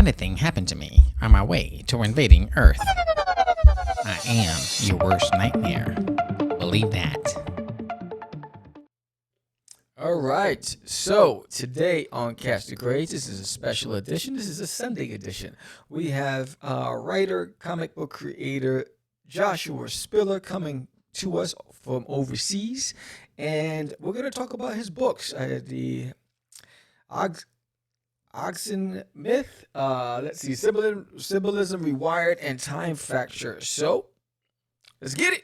funny thing happened to me on my way to invading Earth. I am your worst nightmare. Believe that. All right, so today on Catch the Grades, this is a special edition. This is a Sunday edition. We have writer, comic book creator Joshua Spiller coming to us from overseas, and we're going to talk about his books. The Oxen Myth, let's see, Symbolism, Rewired, and Time Fracture. So, let's get it.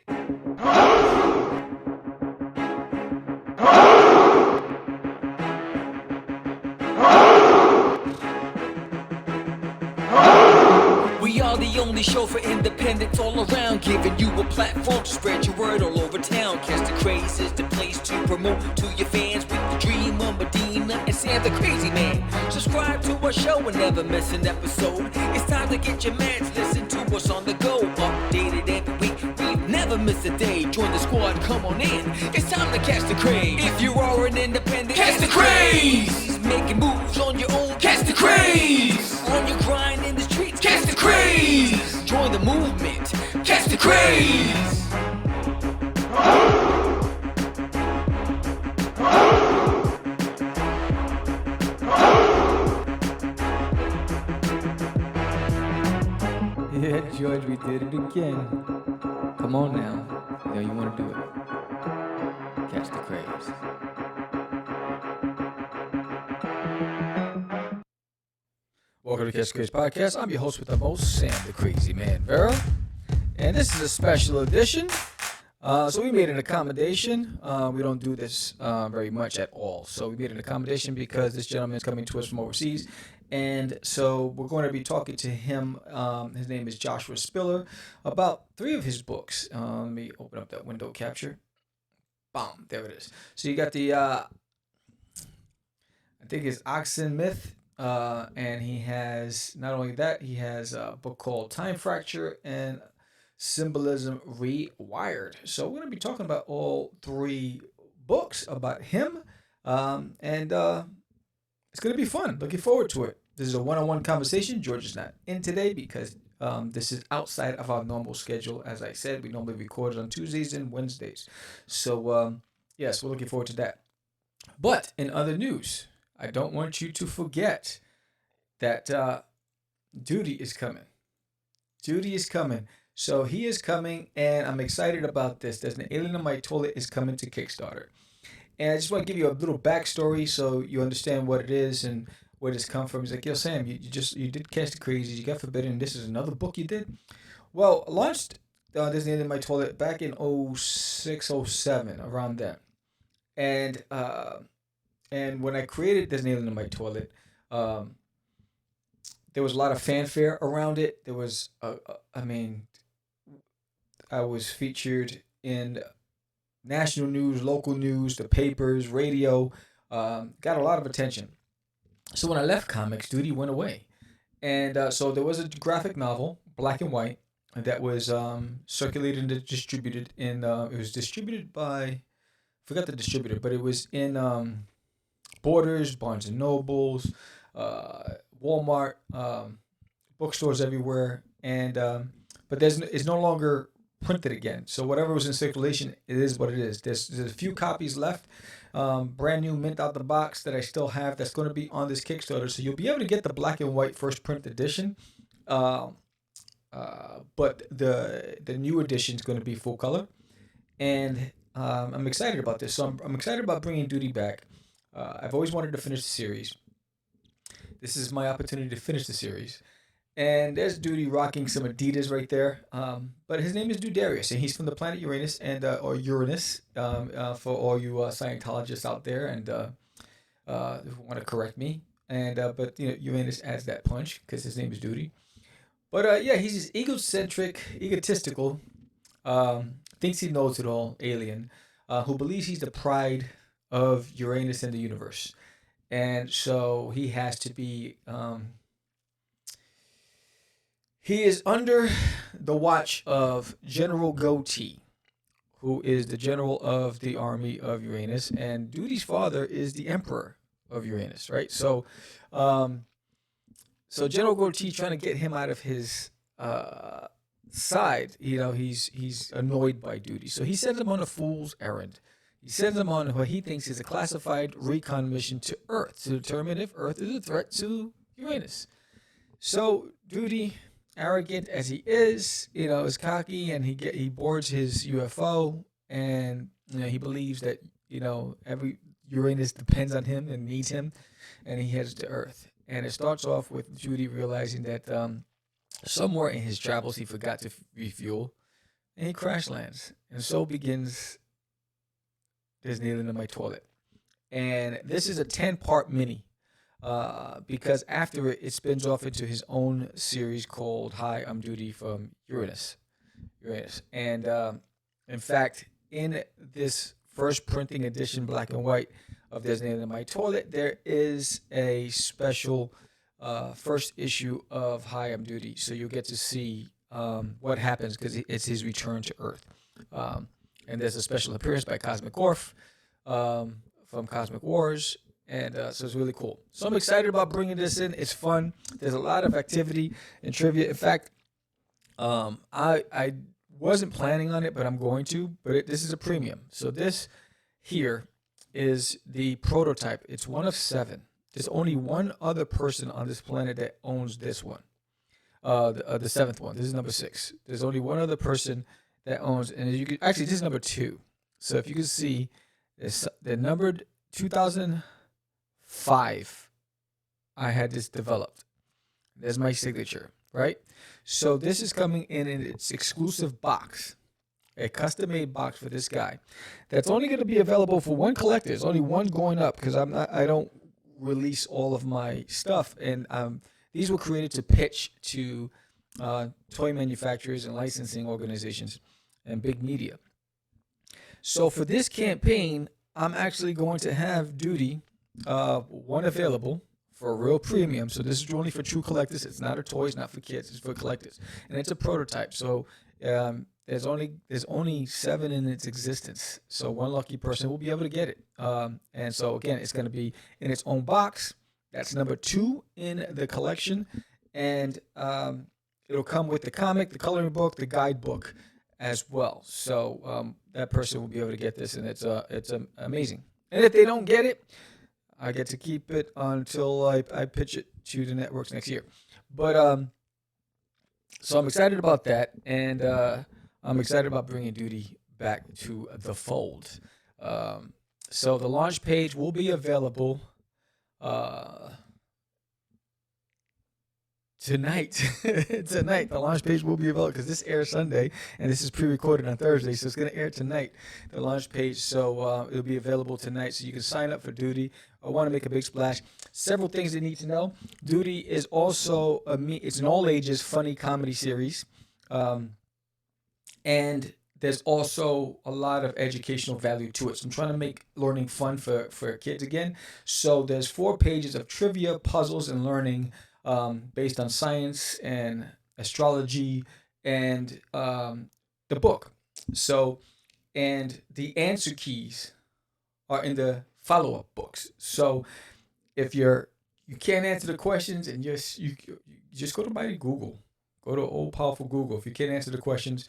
We are the only show for independents all around, giving you a platform to spread your word all over town. Catch the Craze is the place to promote to your fans with the Dreamer, Medina, and Sam the Crazy Man. Subscribe to our show and never miss an episode. It's time to get your mans, listen to us on the go. Updated every week, we never miss a day. Join the squad, come on in. It's time to catch the Craze. If you are an independent, catch the Craze. Making moves on your own, catch the Craze. On your grind in the streets, catch the Craze. Join the movement, catch the Craze. Yeah, George, we did it again. Come on now. You know you want to do it. Catch the Craze. Welcome to Catch the Craze Podcast. I'm your host with the most, Sam the Crazy Man Vera. And this is a special edition. So we made an accommodation. We don't do this very much at all. So we made an accommodation because this gentleman is coming to us from overseas. And so we're going to be talking to him. His name is Joshua Spiller, about 3 of his books. Let me open up that window capture. Boom, there it is. So you got the, I think it's Oxen Myth. And he has, not only that, he has a book called Time Fracture and Symbolism Rewired. So we're going to be talking about all 3 books about him. And it's going to be fun. Looking forward to it. This is a one-on-one conversation. George is not in today because this is outside of our normal schedule. As I said, we normally record on Tuesdays and Wednesdays. So, yes, we're looking forward to that. But in other news, I don't want you to forget that Duty is coming. Duty is coming. So he is coming, and I'm excited about this. There's an Alien in My Toilet is coming to Kickstarter. And I just want to give you a little backstory so you understand what it is and where this come from. He's like, yo, Sam, you did Catch the Crazies, you got Forbidden, and this is another book you did? Well, I launched There's an Alien in My Toilet back in 06, 07, around then. And when I created There's an Alien in My Toilet, there was a lot of fanfare around it. There was, I was featured in national news, local news, the papers, radio, got a lot of attention. So when I left comics, Duty went away. And so there was a graphic novel, black and white, that was circulated and distributed in, it was distributed by, I forgot the distributor, but it was in Borders, Barnes and Nobles, Walmart, bookstores everywhere, and but it's no longer printed again. So whatever was in circulation, it is what it is. There's a few copies left, brand new mint out the box that I still have. That's going to be on this Kickstarter, so you'll be able to get the black and white first print edition. But the new edition is going to be full color, and I'm excited about this. So I'm excited about bringing Duty back. I've always wanted to finish the series. This is my opportunity to finish the series. And there's Duty rocking some Adidas right there. But his name is Dudarius, and he's from the planet Uranus, and or Uranus, for all you Scientologists out there and who want to correct me. And but you know, Uranus adds that punch because his name is Duty. But yeah, he's this egocentric, egotistical, thinks he knows it all alien, who believes he's the pride of Uranus and the universe. And so he has to be, he is under the watch of General Goatee, who is the general of the army of Uranus, and Duty's father is the emperor of Uranus, right? So So General Goatee trying to get him out of his side. He's annoyed by Duty, so he sends him on a fool's errand. He sends him on what he thinks is a classified recon mission to Earth to determine if Earth is a threat to Uranus. So Duty, arrogant as he is cocky, and he boards his UFO, and he believes that every Uranus depends on him and needs him, and he heads to Earth. And it starts off with Duty realizing that somewhere in his travels he forgot to refuel, and he crash lands, and so begins There's Kneeling in My Toilet. And this is a 10-part mini, because after it spins off into his own series called Hi, I'm Duty from Uranus. And in fact, in this first printing edition, black and white, of There's Kneeling in My Toilet, there is a special first issue of Hi, I'm Duty. So you'll get to see what happens, because it's his return to Earth. And there's a special appearance by Cosmic Orph from Cosmic Wars. And so it's really cool. So I'm excited about bringing this in. It's fun. There's a lot of activity and trivia. In fact, I wasn't planning on it, but I'm going to. But this is a premium. So this here is the prototype. It's one of 7. There's only one other person on this planet that owns this one. The 7th one. This is number 6. There's only one other person that owns, and you can actually, this is number 2. So if you can see, they're numbered 2005. I had this developed. There's my signature, right? So this is coming in its exclusive box, a custom-made box for this guy. That's only going to be available for one collector. There's only one going up, because I don't release all of my stuff, and these were created to pitch to toy manufacturers and licensing organizations and big media. So for this campaign, I'm actually going to have Duty one available for a real premium. So this is only for true collectors. It's not a toy. It's not for kids. It's for collectors, and it's a prototype. So there's only 7 in its existence. So one lucky person will be able to get it. And so again, it's going to be in its own box. That's number 2 in the collection, and it'll come with the comic, the coloring book, the guidebook as well. So that person will be able to get this, and it's amazing. And if they don't get it, I get to keep it until I pitch it to the networks next year. But so I'm excited about that, and I'm excited about bringing Duty back to the fold. So the launch page will be available tonight. Tonight, the launch page will be available, because this airs Sunday, and this is pre-recorded on Thursday, so it's going to air tonight, the launch page. So it'll be available tonight, so you can sign up for Duty. I want to make a big splash. Several things you need to know. Duty is also it's an all-ages funny comedy series, and there's also a lot of educational value to it. So I'm trying to make learning fun for kids again. So there's 4 pages of trivia, puzzles, and learning based on science and astrology and the book. So, and the answer keys are in the follow-up books. So if you can't answer the questions, and you just go to my Google, go to old powerful Google. If you can't answer the questions,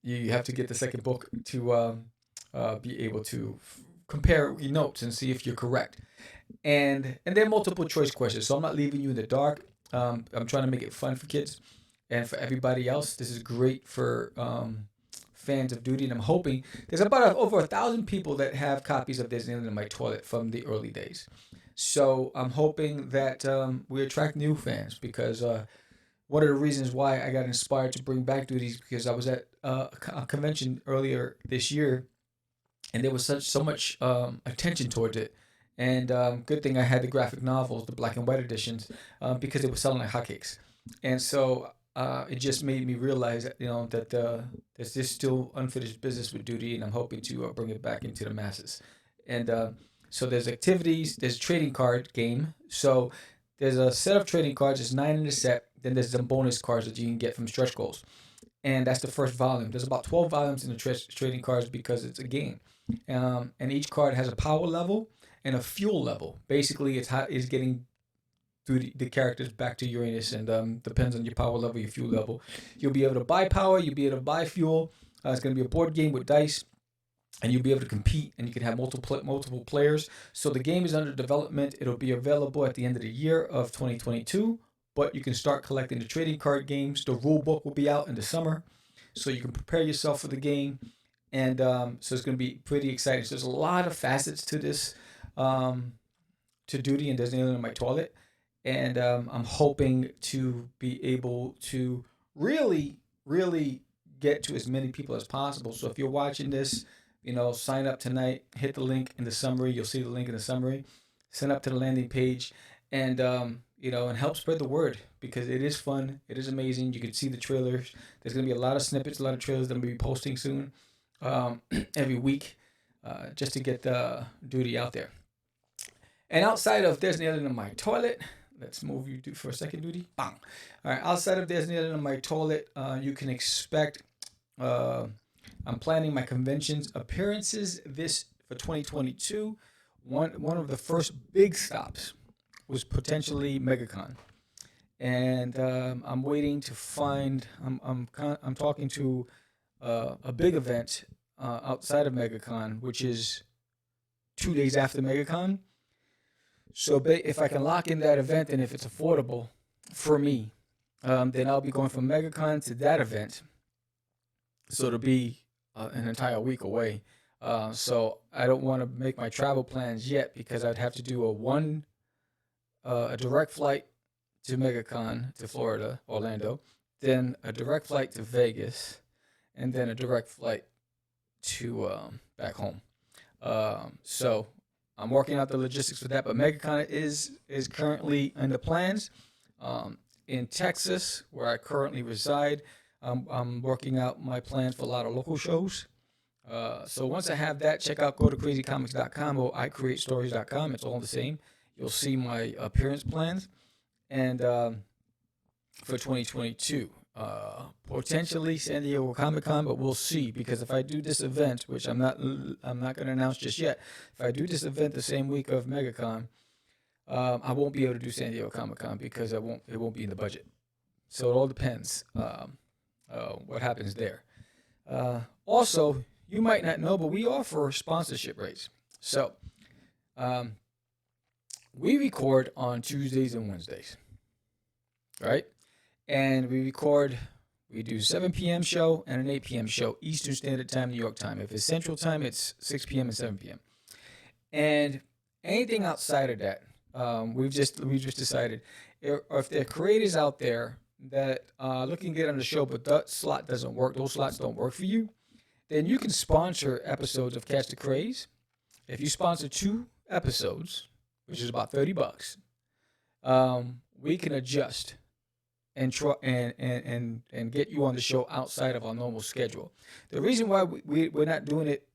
you have to get the second book to be able to compare your notes and see if you're correct. And they're multiple choice questions, so I'm not leaving you in the dark. I'm trying to make it fun for kids and for everybody else. This is great for fans of Duty, and I'm hoping there's about over 1,000 people that have copies of There's Kneeling in My Toilet from the early days. So I'm hoping that we attract new fans, because one of the reasons why I got inspired to bring back Duty is because I was at a convention earlier this year, and there was so much attention towards it. And good thing I had the graphic novels, the black and white editions, because they were selling like hotcakes. And so it just made me realize that, that there's this still unfinished business with Duty, and I'm hoping to bring it back into the masses. And so there's activities, there's a trading card game. So there's a set of trading cards, there's 9 in the set. Then there's some bonus cards that you can get from stretch goals. And that's the first volume. There's about 12 volumes in the trading cards, because it's a game. And each card has a power level and a fuel level. Basically, it's getting the characters back to Uranus, and depends on your power level, your fuel level. You'll be able to buy power. You'll be able to buy fuel. It's going to be a board game with dice, and you'll be able to compete, and you can have multiple players. So the game is under development. It'll be available at the end of the year of 2022, but you can start collecting the trading card games. The rule book will be out in the summer, so you can prepare yourself for the game. And so it's going to be pretty exciting. So there's a lot of facets to this, to Duty, and there's an alien in my toilet. And I'm hoping to be able to really, really get to as many people as possible. So if you're watching this, sign up tonight, hit the link in the summary. You'll see the link in the summary. Sign up to the landing page, and and help spread the word, because it is fun. It is amazing. You can see the trailers. There's going to be a lot of snippets, a lot of trailers that I'm going to be posting soon, every week, just to get the Duty out there. And outside of There's an Alien in My Toilet, let's move you for a second, Duty. Bang. All right, outside of There's an Alien in My Toilet, you can expect, I'm planning my conventions appearances for 2022. One of the first big stops was potentially MegaCon, and I'm waiting to find. I'm talking to a big event outside of MegaCon, which is 2 days after MegaCon. So if I can lock in that event, and if it's affordable for me, then I'll be going from MegaCon to that event. So it'll be an entire week away. So I don't want to make my travel plans yet, because I'd have to do a direct flight to MegaCon to Florida, Orlando, then a direct flight to Vegas, and then a direct flight to back home. So I'm working out the logistics for that, but MegaCon is currently in the plans. In Texas, where I currently reside, I'm working out my plans for a lot of local shows. So once I have that, go to crazycomics.com or icreatestories.com. It's all the same. You'll see my appearance plans, and for 2022, potentially San Diego Comic-Con, but we'll see, because if I do this event, which I'm not going to announce just yet, if I do this event the same week of MegaCon, I won't be able to do San Diego Comic-Con, because it won't be in the budget. So it all depends what happens there. Also, you might not know, but we offer sponsorship rates. So we record on Tuesdays and Wednesdays, right? And we do 7 p.m. show and an 8 p.m. show, Eastern Standard Time, New York time. If it's Central Time, it's 6 p.m. and 7 p.m. And anything outside of that, we've just decided, if there are creators out there that looking to get on the show, but that slot doesn't work, those slots don't work for you, then you can sponsor episodes of Catch the Craze. If you sponsor 2 episodes, which is about $30, we can adjust and try and get you on the show outside of our normal schedule. The reason why we're not doing it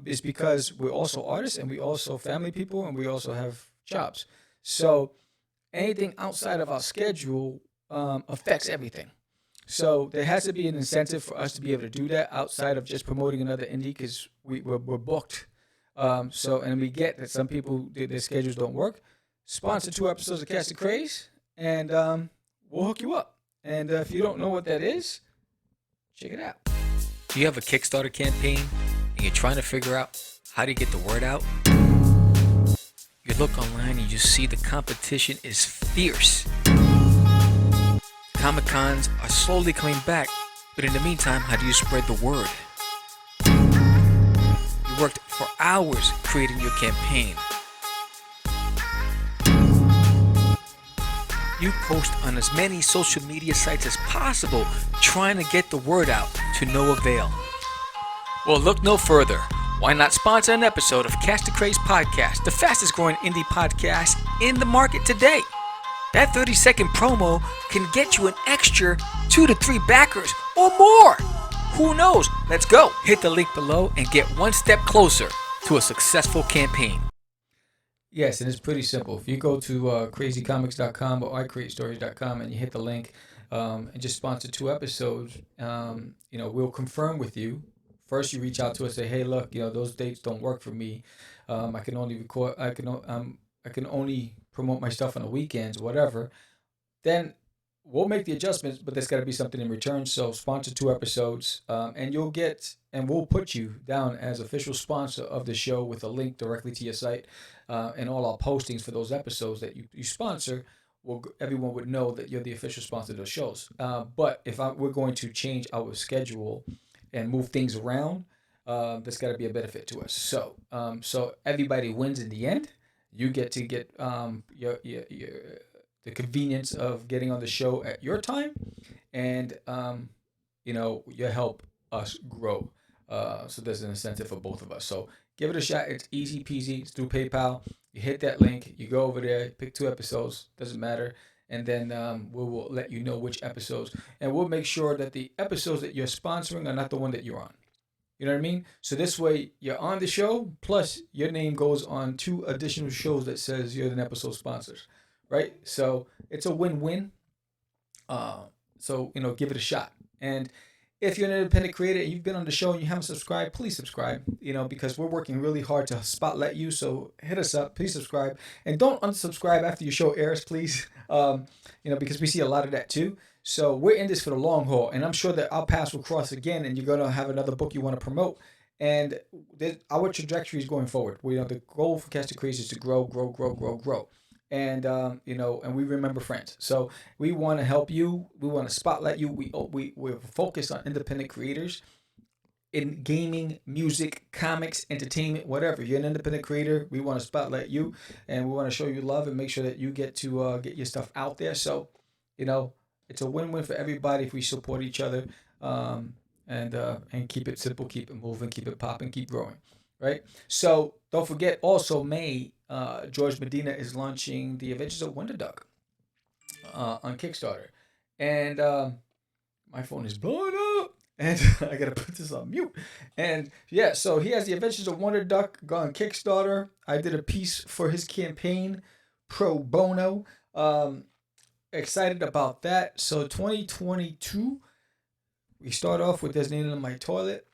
is because we're also artists, and we also family people, and we also have jobs. So anything outside of our schedule affects everything. So there has to be an incentive for us to be able to do that outside of just promoting another indie, because we're booked. And we get that some people, their schedules don't work. Sponsor 2 episodes of Catch the Craze, and we'll hook you up. And if you don't know what that is, check it out. Do you have a Kickstarter campaign and you're trying to figure out how to get the word out? You look online and you see the competition is fierce. Comic-Cons are slowly coming back, but in the meantime, how do you spread the word? You worked for hours creating your campaign. You post on as many social media sites as possible, trying to get the word out, to no avail. Well, look no further. Why not sponsor an episode of Catch the Craze Podcast, the fastest growing indie podcast in the market today? That 30-second promo can get you an extra 2 to 3 backers or more. Who knows? Let's go. Hit the link below and get one step closer to a successful campaign. Yes, and it's pretty simple. If you go to crazycomics.com or icreatestories.com and you hit the link and just sponsor 2 episodes, we'll confirm with you. First, you reach out to us, say, hey, look, those dates don't work for me. I can only record. I can only promote my stuff on the weekends, whatever, then we'll make the adjustments, but there's got to be something in return. So sponsor 2 episodes, and we'll put you down as official sponsor of the show with a link directly to your site, and all our postings for those episodes that you sponsor. Everyone would know that you're the official sponsor of those shows. But if we're going to change our schedule and move things around, there's got to be a benefit to us. So everybody wins in the end. You get to get your the convenience of getting on the show at your time, and you help us grow. So there's an incentive for both of us. So give it a shot. It's easy peasy. It's through PayPal. You hit that link. You go over there. Pick 2 episodes. Doesn't matter. And then we will let you know which episodes, and we'll make sure that the episodes that you're sponsoring are not the one that you're on. You know what I mean? So this way you're on the show, plus your name goes on 2 additional shows that says you're an episode sponsor, right? So it's a win-win. So give it a shot. And if you're an independent creator and you've been on the show and you haven't subscribed, please subscribe, because we're working really hard to spotlight you. So hit us up, please subscribe. And don't unsubscribe after your show airs, please, because we see a lot of that too. So we're in this for the long haul, and I'm sure that our paths will cross again, and you're going to have another book you want to promote. And our trajectory is going forward. The goal for Cast the Crazy is to grow. And, and we remember friends. So we want to help you. We want to spotlight you. We're focused on independent creators in gaming, music, comics, entertainment, whatever. You're an independent creator. We want to spotlight you, and we want to show you love and make sure that you get to get your stuff out there. So, it's a win-win for everybody if we support each other, and keep it simple, keep it moving, keep it popping, keep growing, right? So don't forget, also May, George Medina is launching The Adventures of Wonder Duck on Kickstarter, and my phone is blowing up, and I gotta put this on mute. And yeah, so he has The Adventures of Wonder Duck on Kickstarter. I did a piece for his campaign, pro bono. Excited about that. So 2022, we start off with There's Needle in My Toilet,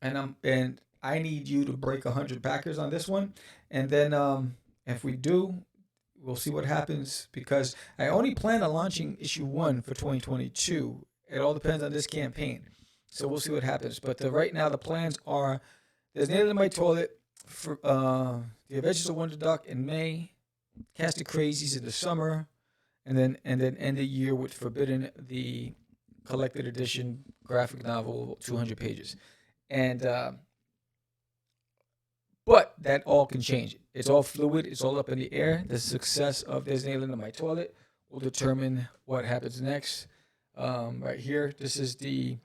and I need you to break 100 backers on this one, and then if we do, we'll see what happens, because I only plan on launching issue 1 for 2022. It all depends on this campaign, so we'll see what happens. But right now the plans are There's Needle in My Toilet, for The Adventures of Wonder Duck in May, Cast the Crazies in the summer, and then end the year with Forbidden, the collected edition graphic novel, 200 pages. And but that all can change. It's all fluid. It's all up in the air. The success of There's Nail in My Toilet will determine what happens next. Right here, this is the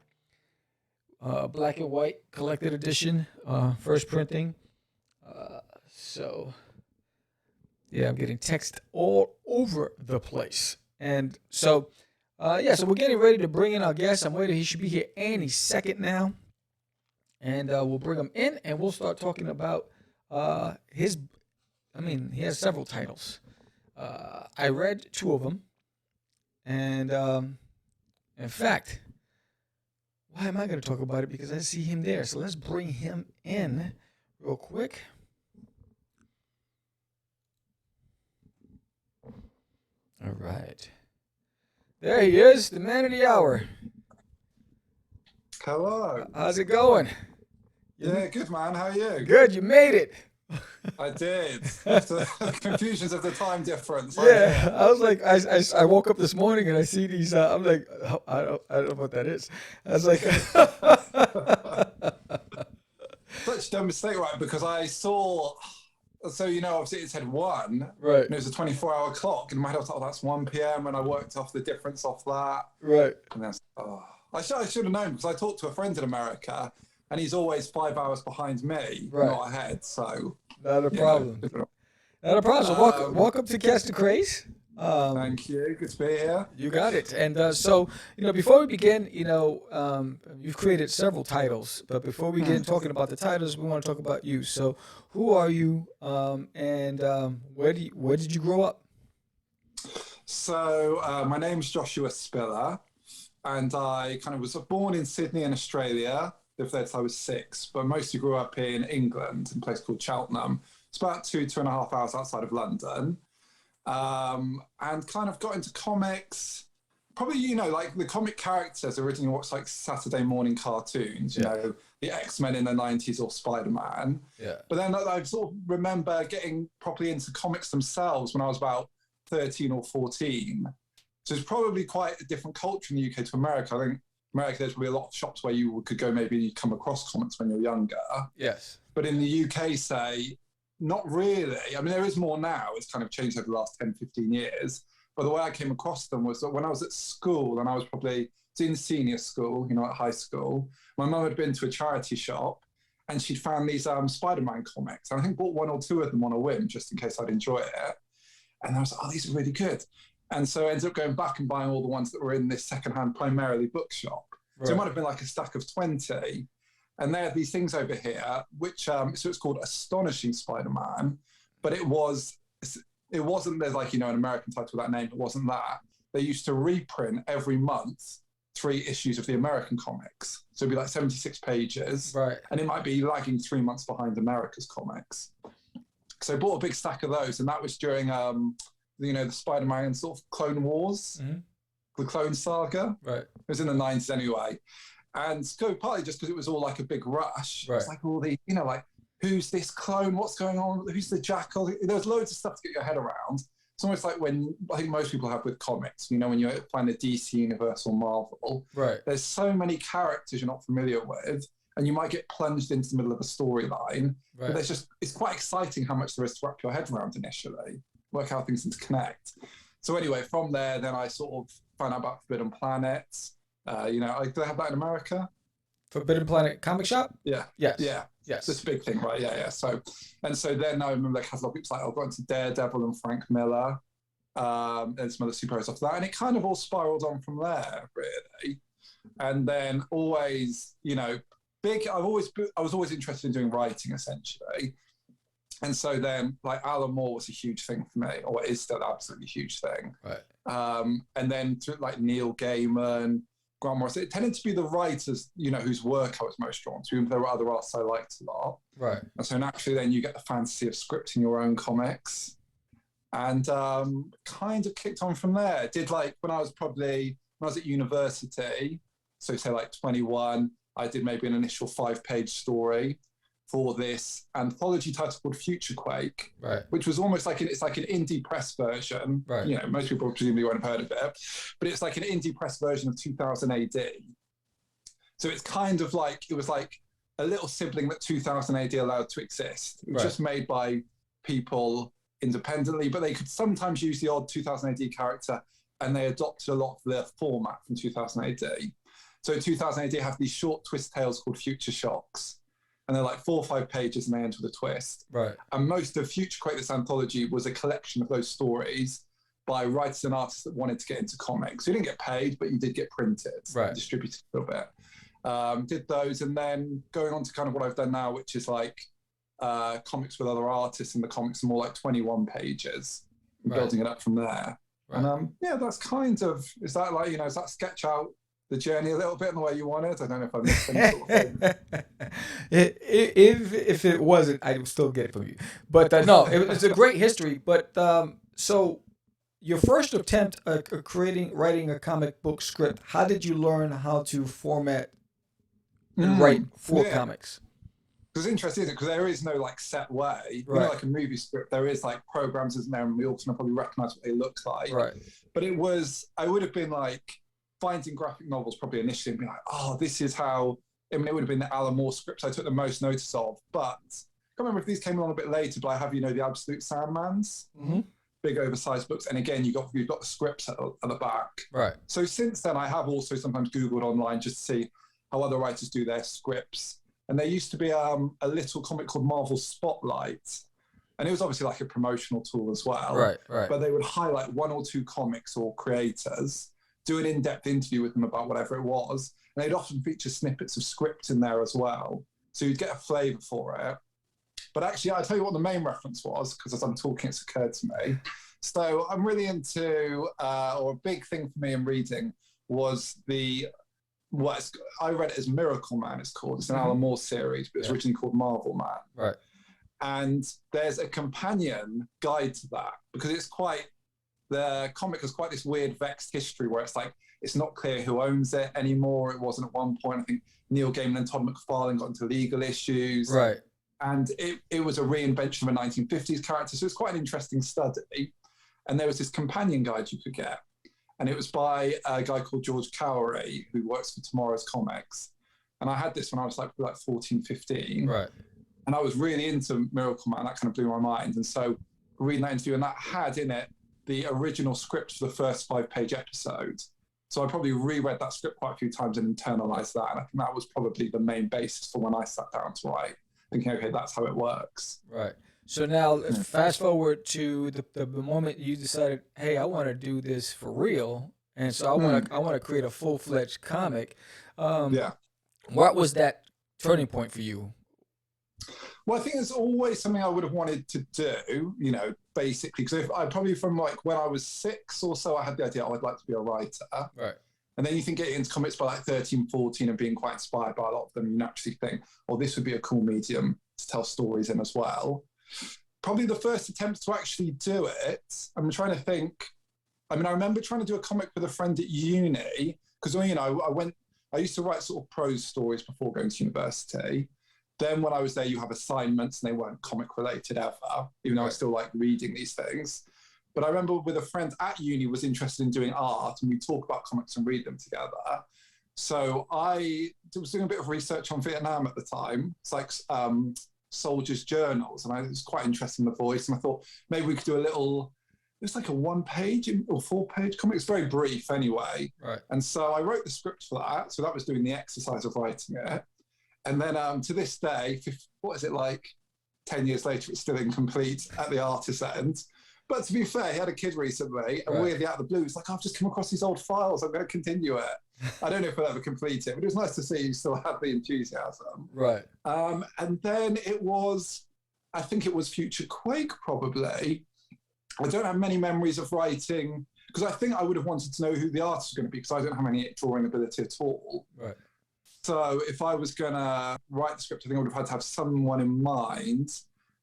black and white collected edition, first printing. So yeah, I'm getting text all over the place. And so, so we're getting ready to bring in our guest. I'm waiting. He should be here any second now. And we'll bring him in, and we'll start talking about he has several titles. I read 2 of them. And in fact, why am I going to talk about it? Because I see him there. So let's bring him in real quick. All right. There he is, the man of the hour. Hello. How's it going? Yeah, good man. How are you? Good, you made it. I did. After confusions of the time difference. Yeah, I was like, I woke up this morning and I see these. I'm like, I don't know what that is. I was like, such a dumb mistake, right? Because I saw. So, obviously it said 1, right? And it was a 24-hour clock. And in my head I was like, oh, that's 1 p.m. And I worked off the difference off that. Right. And then I should have known, because I talked to a friend in America, and he's always 5 hours behind me, right, not ahead. So not a problem. Not a problem. So welcome to Cast the Craze. Thank you. Good to be here. You got it. And so, before we begin, you've created several titles, but before we get talking about the titles, we want to talk about you. So, who are you? And where did you grow up? So, my name's Joshua Spiller, and I kind of was born in Sydney in Australia. Lived there till I was 6, but mostly grew up in England, in a place called Cheltenham. It's about 2.5 hours outside of London. And kind of got into comics. Probably, you know, like the comic characters originally watched like Saturday morning cartoons, you know, the X-Men in the 90s or Spider-Man. Yeah. But then I sort of remember getting properly into comics themselves when I was about 13 or 14. So it's probably quite a different culture in the UK to America. I think America, there's probably a lot of shops where you could go, maybe come across comics when you're younger. Yes. But in the UK, say, not really. I mean, there is more now. It's kind of changed over the last 10, 15 years. But the way I came across them was that when I was at school, and I was probably in senior school, you know, at high school, my mum had been to a charity shop and she'd found these Spider-Man comics. And I think bought 1 or 2 of them on a whim, just in case I'd enjoy it. And I was like, oh, these are really good. And so I ended up going back and buying all the ones that were in this secondhand, primarily bookshop. Right. So it might have been like a stack of 20. And they had these things over here, which, so it's called Astonishing Spider-Man, but it wasn't, there's like, you know, an American title with that name, it wasn't that. They used to reprint every month 3 issues of the American comics. So it'd be like 76 pages. Right. And it might be lagging 3 months behind America's comics. So I bought a big stack of those, and that was during, you know, the Spider-Man sort of Clone Wars, the Clone Saga. Right. It was in the 90s anyway. And so partly just because it was all like a big rush. Right. It's like all the, you know, like, who's this clone? What's going on? Who's the jackal? There's loads of stuff to get your head around. It's almost like when, I think most people have with comics, you know, when you're playing the DC universe or Marvel, right? There's so many characters you're not familiar with, and you might get plunged into the middle of a storyline. Right. But it's quite exciting how much there is to wrap your head around initially, work how things interconnect. So anyway, from there, then I sort of found out about Forbidden Planet. You know, do they have that in America? Forbidden Planet comic shop? Yeah. Yes. Yeah. Yes. It's a big thing, right? Yeah, yeah. So then I remember the catalogue, it was like, I got into Daredevil and Frank Miller, and some other superheroes after that. And it kind of all spiraled on from there, really. And then always, you know, I was always interested in doing writing, essentially. And so then, like, Alan Moore was a huge thing for me, or is still an absolutely huge thing. Right. And then through, like, Neil Gaiman, Grant Morrison, it tended to be the writers, you know, whose work I was most drawn to, even though there were other artists I liked a lot. Right. And so naturally then you get the fantasy of scripting your own comics. And kind of kicked on from there. Did like, when I was at university, so say like 21, I did maybe an initial 5-page story for this anthology title called Future Quake, right, which was almost like it's like an indie press version. Right. You know, most people presumably won't have heard of it, but it's like an indie press version of 2000 AD. So it's kind of like, it was like a little sibling that 2000 AD allowed to exist. It was just made by people independently, but they could sometimes use the odd 2000 AD character, and they adopted a lot of their format from 2000 AD. So 2000 AD have these short twist tales called Future Shocks. And they're like 4 or 5 pages and they end with a twist. Right. And most of Future Quake, this anthology, was a collection of those stories by writers and artists that wanted to get into comics. So you didn't get paid, but you did get printed, distributed a little bit. Did those, and then going on to kind of what I've done now, which is like comics with other artists, and the comics are more like 21 pages, and building it up from there. Right. And yeah, that's kind of, is that like, you know, does that sketch out the journey a little bit in the way you want it? I don't know if I missed any sort of thing. If it wasn't, I would still get it from you. But no, it's a great history. But so your first attempt at writing a comic book script, how did you learn how to format and write for comics? It's interesting, isn't it? Because there is no like set way. You know, like a movie script, there is like programs, isn't there? And we all kind of probably recognize what they look like. Right. But I would have been like, finding graphic novels probably initially and be like, oh, this is how, I mean, it would have been the Alan Moore scripts I took the most notice of, but I can't remember if these came along a bit later, but I have, you know, the Absolute Sandmans, big oversized books. And again, you've got the scripts at the back. Right. So since then, I have also sometimes Googled online just to see how other writers do their scripts. And there used to be a little comic called Marvel Spotlight. And it was obviously like a promotional tool as well. Right, right. But they would highlight 1 or 2 comics or creators, do an in-depth interview with them about whatever it was. And they'd often feature snippets of script in there as well. So you'd get a flavour for it. But actually, I'll tell you what the main reference was, because as I'm talking, it's occurred to me. So I'm really into, or a big thing for me in reading was I read it as Miracle Man, it's called. It's an Alan Moore series, but it's originally called Marvel Man. Right. And there's a companion guide to that because the comic has quite this weird vexed history where it's like, it's not clear who owns it anymore. It wasn't at one point. I think Neil Gaiman and Todd McFarlane got into legal issues. Right. And it was a reinvention of a 1950s character. So it's quite an interesting study. And there was this companion guide you could get. And it was by a guy called George Cowery, who works for Tomorrow's Comics. And I had this when I was like 14, 15. Right. And I was really into Miracle Man. That kind of blew my mind. And so reading that interview, and that had in it the original script for the first 5-page episode. So I probably reread that script quite a few times and internalized that. And I think that was probably the main basis for when I sat down to write, thinking, okay, that's how it works. Right. So now fast forward to the moment you decided, hey, I want to do this for real. And so I want to create a full-fledged comic. What was that turning point for you? Well, I think it's always something I would have wanted to do, basically, because I probably from like when I was 6 or so, I had the idea, I'd like to be a writer. Right. And then you think getting into comics by like 13, 14 and being quite inspired by a lot of them, you naturally think, oh, this would be a cool medium to tell stories in as well. Probably the first attempt to actually do it, I'm trying to think, I remember trying to do a comic with a friend at uni, because, I used to write sort of prose stories before going to university. Then when I was there, you have assignments and they weren't comic related ever, even though I still like reading these things. But I remember with a friend at uni was interested in doing art and we talk about comics and read them together. So I was doing a bit of research on Vietnam at the time. It's like soldiers' journals. And I was quite interested in the voice. And I thought maybe we could do it's like a 1-page or 4-page comic. It's very brief anyway. Right. And so I wrote the script for that. So that was doing the exercise of writing it. And then to this day, 10 years later, it's still incomplete at the artist's end. But to be fair, he had a kid recently, and weirdly out of the blue, he's like, I've just come across these old files. I'm going to continue it. I don't know if I'll ever complete it, but it was nice to see you still have the enthusiasm. Right. And then I think it was future Quake, probably. I don't have many memories of writing, because I think I would have wanted to know who the artist was going to be, because I don't have any drawing ability at all. Right. So if I was going to write the script, I think I would have had to have someone in mind.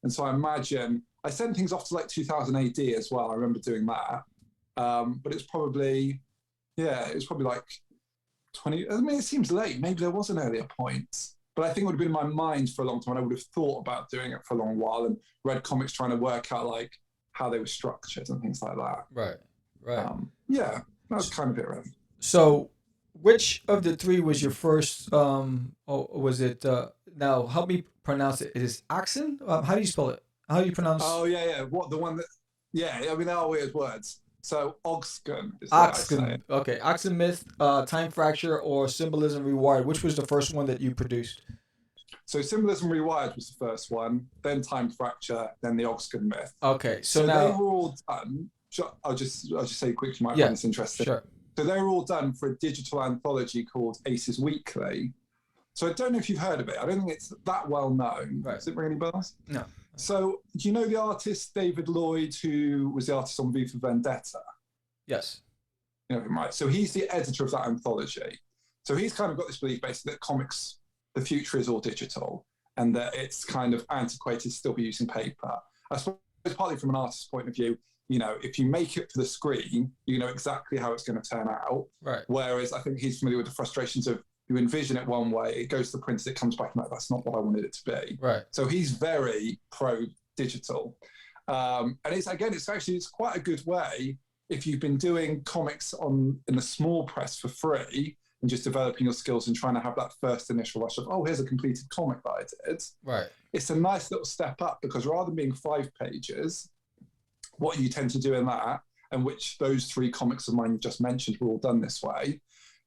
And so I sent things off to like 2000 AD as well. I remember doing that. But it's probably like 20. It seems late. Maybe there was an earlier point. But I think it would have been in my mind for a long time. And I would have thought about doing it for a long while and read comics trying to work out like how they were structured and things like that. Right. That was kind of it, really. So which of the 3 was your first, was it, now help me pronounce it. It is Oxen? How do you spell it? How do you pronounce? Oh, yeah. What, the one that, they are weird words. So Oxgen is Oxgen. Okay. Oxen Myth, Time Fracture, or Symbolism Rewired. Which was the first one that you produced? So Symbolism Rewired was the first one, then Time Fracture, then the Oxgen Myth. Okay. So now they were all done. I'll just say quickly, you might find this interesting. Sure. So they were all done for a digital anthology called Aces Weekly. So I don't know if you've heard of it. I don't think it's that well known. Right. Does it ring any bells? No. So do you know the artist David Lloyd, who was the artist on V for Vendetta? Yes. You know him, right? So he's the editor of that anthology. So he's kind of got this belief basically that comics, the future is all digital and that it's kind of antiquated to still be using paper. I suppose partly from an artist's point of view, if you make it for the screen, you know exactly how it's going to turn out. Right. Whereas I think he's familiar with the frustrations of you envision it one way, it goes to the print, it comes back and like, that's not what I wanted it to be. Right. So he's very pro-digital. And it's quite a good way if you've been doing comics in a small press for free and just developing your skills and trying to have that first initial rush of, oh, here's a completed comic that I did. Right. It's a nice little step up because rather than being 5 pages, what you tend to do in that, and which those 3 comics of mine you just mentioned were all done this way,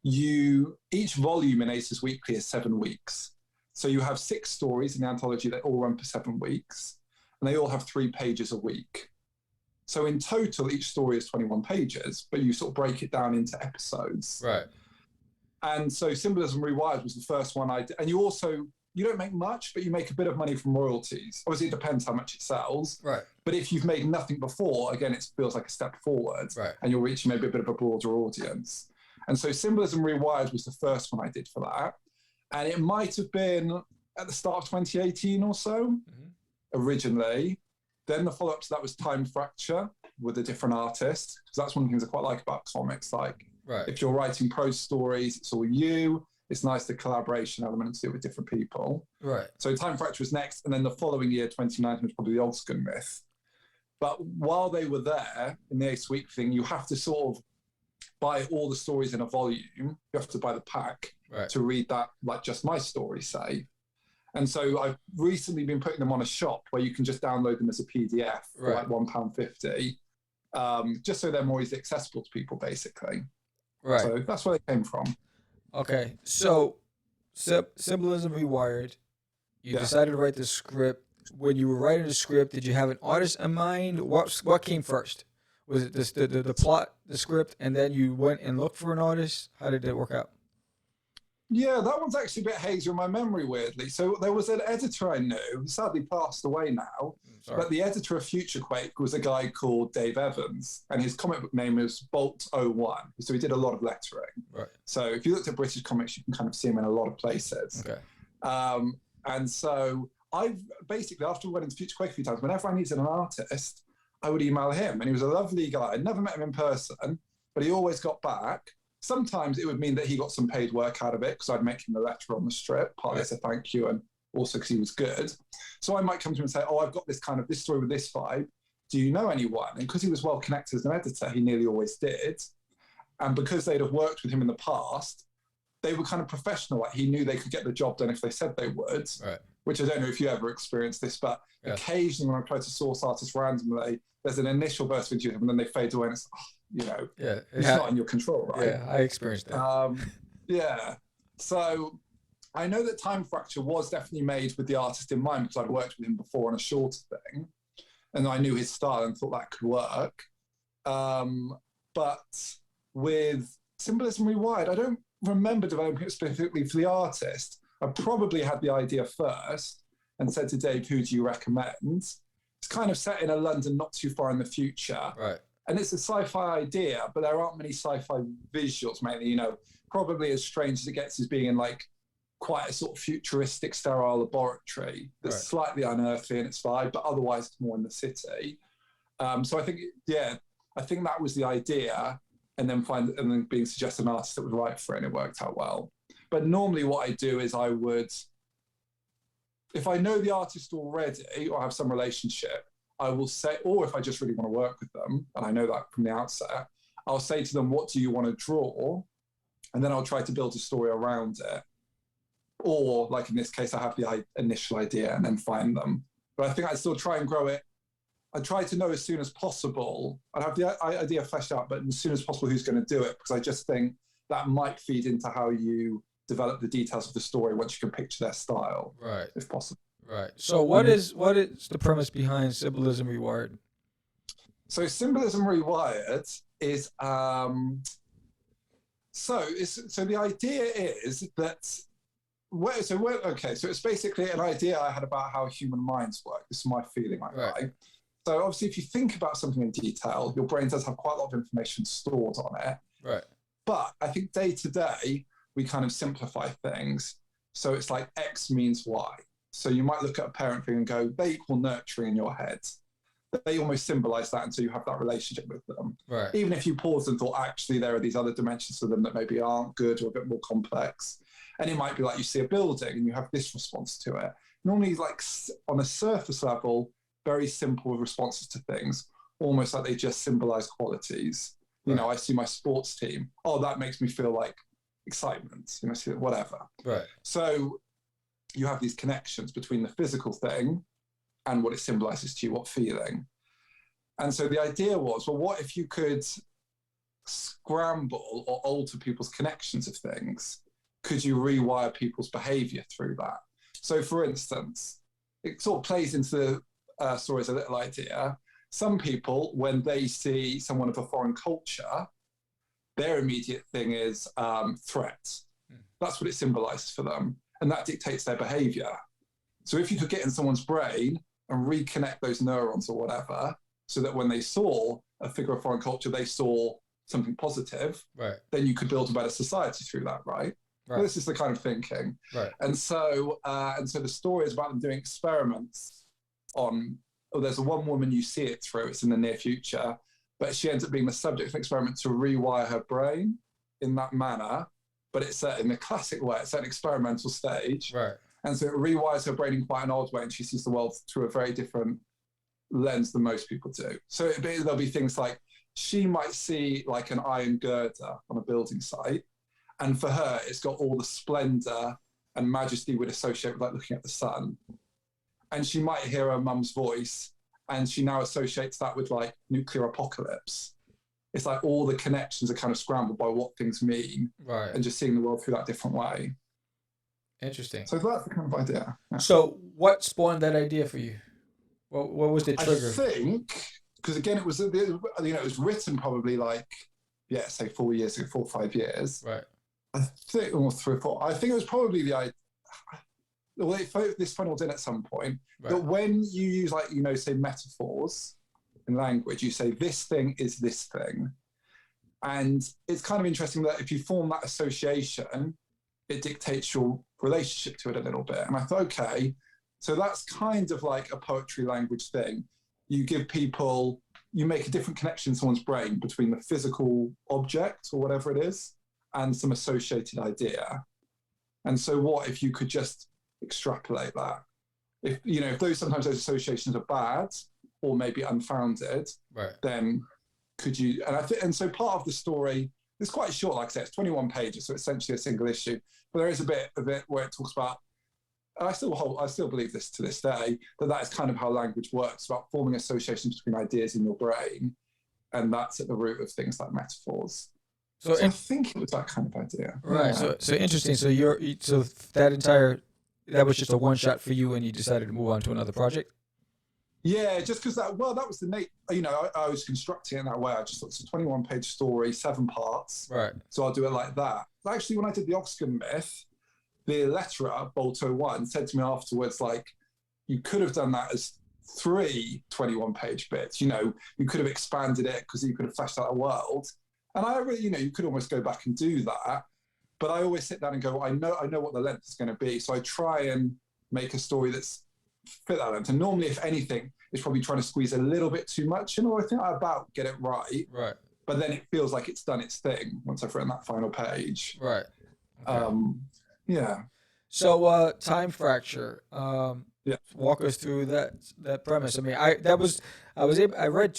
each volume in Aces Weekly is 7 weeks. So you have 6 stories in the anthology that all run for 7 weeks, and they all have 3 pages a week. So in total, each story is 21 pages, but you sort of break it down into episodes. Right. And so Symbolism Rewired was the first one I did. And you don't make much, but you make a bit of money from royalties. Obviously, it depends how much it sells. Right. But if you've made nothing before, again, it feels like a step forward. Right. And you're reaching maybe a bit of a broader audience. And so Symbolism Rewired was the first one I did for that. And it might have been at the start of 2018 or so. Mm-hmm. originally. Then the follow-up to that was Time Fracture with a different artist, because that's one of the things I quite like about comics. Like, if you're writing prose stories, it's all you. It's nice, the collaboration element, and to do it with different people. Right. So Time Fracture was next, and then the following year, 2019, was probably the Osgood Myth. But while they were there in the Ace Week thing, you have to sort of buy all the stories in a volume. You have to buy the pack to read that, like Just My Story, say. And so I've recently been putting them on a shop where you can just download them as a PDF for like £1.50, just so they're more easily accessible to people, basically. Right. So that's where they came from. Okay. So Symbolism Rewired, you decided to write the script. When you were writing the script, did you have an artist in mind? What came first? Was it the plot, the script, and then you went and looked for an artist? How did that work out? Yeah, that one's actually a bit hazy in my memory, weirdly. So there was an editor I knew, who sadly passed away now, but the editor of Future Quake was a guy called Dave Evans, and his comic book name is Bolt01. So he did a lot of lettering. Right. So if you looked at British comics, you can kind of see him in a lot of places. Okay. And so I basically, after we went into Future Quake a few times, whenever I needed an artist, I would email him, and he was a lovely guy. I'd never met him in person, but he always got back. Sometimes it would mean that he got some paid work out of it, because I'd make him a letter on the strip, partly as a thank you, and also because he was good. So I might come to him and say, oh, I've got this story with this vibe. Do you know anyone? And because he was well connected as an editor, he nearly always did. And because they'd have worked with him in the past, they were kind of professional. Like, he knew they could get the job done if they said they would, which I don't know if you ever experienced this, but occasionally when I try to source artists randomly, there's an initial burst of enthusiasm, and then they fade away, and it's, it's not in your control, right? Yeah, I experienced that. So I know that Time Fracture was definitely made with the artist in mind, because I'd worked with him before on a shorter thing, and I knew his style and thought that could work. But with Symbolism Rewired, I don't remember developing it specifically for the artist. I probably had the idea first and said to Dave, who do you recommend? It's kind of set in a London not too far in the future. Right. And it's a sci-fi idea, but there aren't many sci-fi visuals, mainly, probably as strange as it gets is being in like quite a sort of futuristic, sterile laboratory that's slightly unearthly in its vibe, but otherwise it's more in the city. So I think that was the idea, and then being suggested an artist that was right for it, and it worked out well. But normally what I do is I would, if I know the artist already or have some relationship, I will say, or if I just really want to work with them, and I know that from the outset, I'll say to them, what do you want to draw? And then I'll try to build a story around it. Or, like in this case, I have the initial idea and then find them. But I think I'd still try and grow it. I try to know as soon as possible. I'd have the idea fleshed out, but as soon as possible who's going to do it, because I just think that might feed into how you develop the details of the story once you can picture their style, if possible. Right. So what is the premise behind Symbolism Rewired? So Symbolism Rewired is so the idea is that so it's basically an idea I had about how human minds work. This is my feeling, right? So obviously, if you think about something in detail, your brain does have quite a lot of information stored on it. Right. But I think day to day we kind of simplify things. So it's like X means Y. So you might look at a parent thing and go, they equal nurturing in your head. They almost symbolize that until you have that relationship with them. Right. Even if you pause and thought, actually, there are these other dimensions to them that maybe aren't good or a bit more complex. And it might be like you see a building and you have this response to it. Normally, like on a surface level, very simple responses to things, almost like they just symbolize qualities. Right. I see my sports team. Oh, that makes me feel like excitement, whatever. Right. So you have these connections between the physical thing and what it symbolizes to you, what feeling. And so the idea was, well, what if you could scramble or alter people's connections of things? Could you rewire people's behavior through that? So for instance, it sort of plays into the story as a little idea. Some people, when they see someone of a foreign culture, their immediate thing is threat. That's what it symbolizes for them. And that dictates their behavior. So if you could get in someone's brain and reconnect those neurons or whatever, so that when they saw a figure of foreign culture, they saw something positive, then you could build a better society through that, right? This is the kind of thinking. And so the story is about them doing experiments on, oh, there's a one woman you see it through, it's in the near future, but she ends up being the subject of an experiment to rewire her brain in that manner, but it's in the classic way, it's at an experimental stage. Right. And so it rewires her brain in quite an odd way, and she sees the world through a very different lens than most people do. So there'll be things like, she might see like an iron girder on a building site, and for her, it's got all the splendor and majesty we'd associate with like looking at the sun. And she might hear her mum's voice, and she now associates that with like nuclear apocalypse. It's like all the connections are kind of scrambled by what things mean, Right. and just seeing the world through that different way. Interesting. So that's the kind of idea. Yeah. So what spawned that idea for you? What was the trigger? I think, because again, it was, you know, it was written probably like, yeah, say 4 years ago, 4 or 5 years. Right. I think, or 3 or 4. I think it was probably the idea. Well, this funneled in at some point. Right. That when you use, like, you know, say metaphors in language, you say this thing is this thing, and it's kind of interesting that if you form that association, it dictates your relationship to it a little bit. And I thought, okay, so that's kind of like a poetry language thing. You give people, you make a different connection in someone's brain between the physical object or whatever it is and some associated idea. And so what if you could just extrapolate that? If, you know, if sometimes those associations are bad or maybe unfounded, Right. then could you, and so part of the story, it's quite short, like I said, it's 21 pages, so essentially a single issue, but there is a bit of it where it talks about, and I still believe this to this day, that is kind of how language works, about forming associations between ideas in your brain, and that's at the root of things like metaphors. So I think it was that kind of idea. Right. Yeah. So interesting. So that was just a one shot for you, and you decided to move on to another project. Yeah, just because that was the you know, I was constructing it in that way. I just thought it's a 21-page story, 7 parts. Right. So I'll do it like that. Actually, when I did the Oxgon myth, the letterer, Bolto1, said to me afterwards, like, you could have done that as 3 21-page bits. You know, you could have expanded it because you could have fleshed out a world. And I really, you know, you could almost go back and do that. But I always sit down and go, I know what the length is going to be. So I try and make a story that's fit that length. And normally, if anything, it's probably trying to squeeze a little bit too much. You know, I think I about get it right. Right. But then it feels like it's done its thing once I've written that final page. Right. Okay. Yeah. So time fracture. Yeah. Walk us through that premise. I mean, I read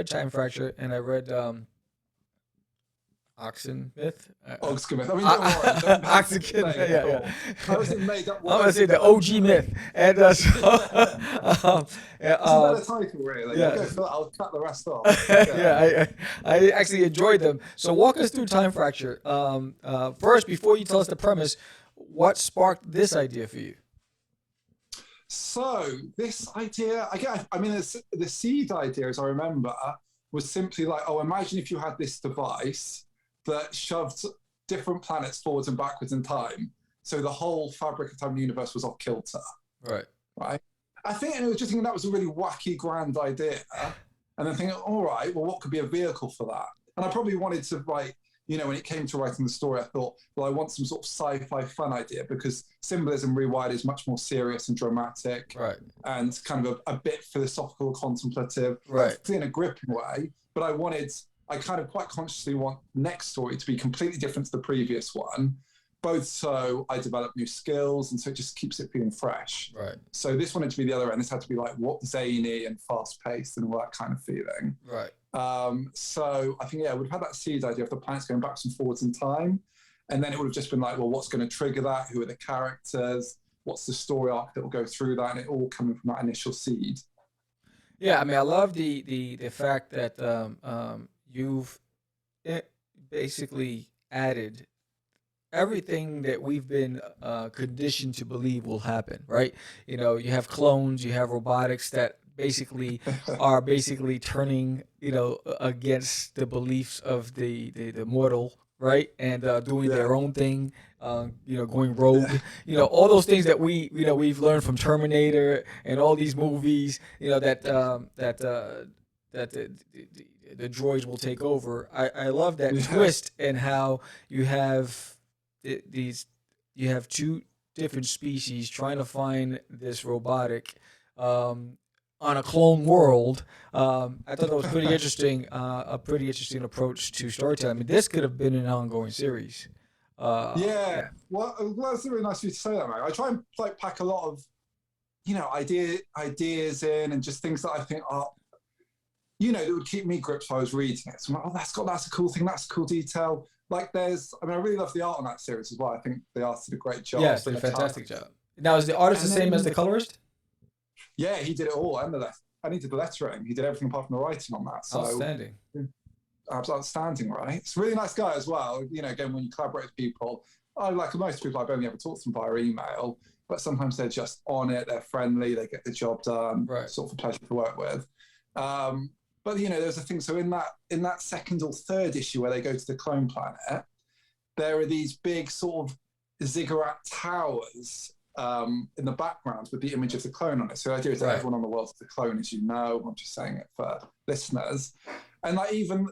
Time Fracture, and I read Oxen Myth. Oxgon Myth. I mean, don't worry. Oxen Myth. Yeah. I wasn't made up. I'm gonna say the OG Myth, and It's a better title, really. Yeah. Go for that. I'll cut the rest off. Yeah, I actually enjoyed them. So walk us through Time Fracture. First, before you tell us the premise, what sparked this idea for you? So this idea, I mean, the seed idea, as I remember, was simply like, oh, imagine if you had this device that shoved different planets forwards and backwards in time. So the whole fabric of time universe was off kilter. Right. I think, and I was just thinking that was a really wacky, grand idea. And then thinking, all right, well, what could be a vehicle for that? And I probably wanted to write, you know, when it came to writing the story, I thought, well, I want some sort of sci-fi fun idea, because Symbolism Rewired is much more serious and dramatic, Right. and kind of a bit philosophical, contemplative, Right. in a gripping way. But I kind of quite consciously want next story to be completely different to the previous one, both so I develop new skills and so it just keeps it feeling fresh. Right. So this wanted to be the other end. This had to be like zany and fast-paced and all that kind of feeling. Right. So I think, yeah, we'd have had that seed idea of the planets going backwards and forwards in time. And then it would have just been like, well, what's going to trigger that? Who are the characters? What's the story arc that will go through that? And it all coming from that initial seed. Yeah, I mean, I love the fact that you've basically added everything that we've been conditioned to believe will happen, right? You know, you have clones, you have robotics that basically are turning, you know, against the beliefs of the mortal, right? And doing their own thing, you know, going rogue, you know, all those things that we've learned from Terminator and all these movies, you know, that the droids will take over. I love that twist, and how you have you have two different species trying to find this robotic on a clone world. I thought that was pretty interesting. A pretty interesting approach to storytelling. I mean, this could have been an ongoing series. Yeah. Well, that's really nice of you to say that, mate. I try and like pack a lot of, ideas in, and just things that I think are, that would keep me gripped while I was reading it. So I'm like, that's a cool thing. That's a cool detail. Like I really love the art on that series as well. I think the artist did a great job. Yes, did a fantastic job. Now, is the artist the same as the colorist? Yeah, he did it all, and he did the lettering. He did everything apart from the writing on that. So outstanding. Outstanding, right? It's a really nice guy as well. Again, when you collaborate with people, like most people, I've only ever talked to them via email, but sometimes they're just on it. They're friendly. They get the job done. Right. Sort of a pleasure to work with. But there's a thing. So in that second or third issue where they go to the clone planet, there are these big sort of ziggurat towers in the background with the image of the clone on it. So the idea is that everyone on the world is the clone, as you know. I'm just saying it for listeners. And like even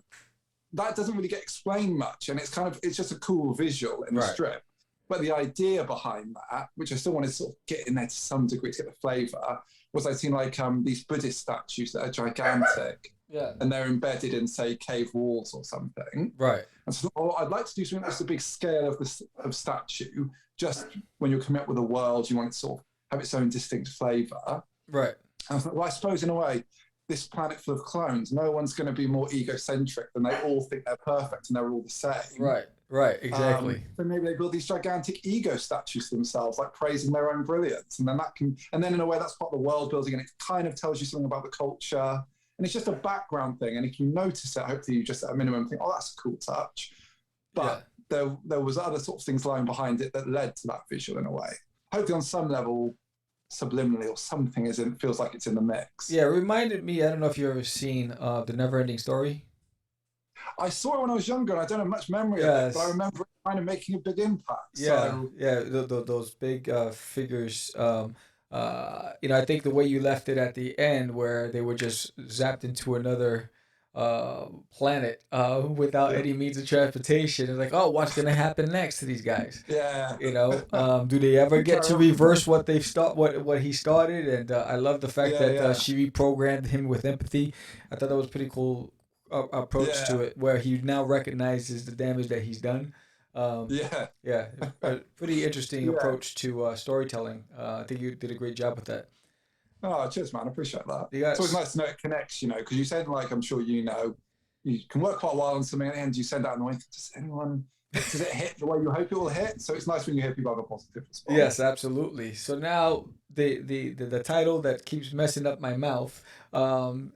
that doesn't really get explained much, and it's just a cool visual in the strip. But the idea behind that, which I still wanted to sort of get in there to some degree to get the flavour, was I've seen like these Buddhist statues that are gigantic. Yeah. And they're embedded in, say, cave walls or something. Right. And so I'd like to do something that's a big scale of statue. Just when you're coming up with a world, you want it to sort of have its own distinct flavour. Right. And I thought, well, I suppose in a way, this planet full of clones, no one's going to be more egocentric than they all think they're perfect and they're all the same. Right, exactly. So maybe they build these gigantic ego statues to themselves, like praising their own brilliance. And then in a way, that's part of the world building, and it kind of tells you something about the culture. And it's just a background thing. And if you notice it, hopefully you just at a minimum think, oh, that's a cool touch. But there was other sort of things lying behind it that led to that visual in a way. Hopefully on some level, subliminally or something feels like it's in the mix. Yeah, it reminded me, I don't know if you've ever seen The Never-Ending Story. I saw it when I was younger, and I don't have much memory of it, but I remember it kind of making a big impact. Those big figures. I think the way you left it at the end, where they were just zapped into another planet without any means of transportation. It's like, oh, what's going to happen next to these guys? Yeah. Do they ever get to reverse what he started? And I love the fact that she reprogrammed him with empathy. I thought that was a pretty cool approach to it, where he now recognizes the damage that he's done. A pretty interesting approach to storytelling. I think you did a great job with that. Oh, cheers, man. I appreciate that. It's always nice to know it connects, because you said, like, I'm sure you can work quite a while on something, at the end you send out an noise. Does it hit the way you hope it will hit? So it's nice when you hear people have a positive response. Yes, absolutely. So now the title that keeps messing up my mouth, Oxenmyth.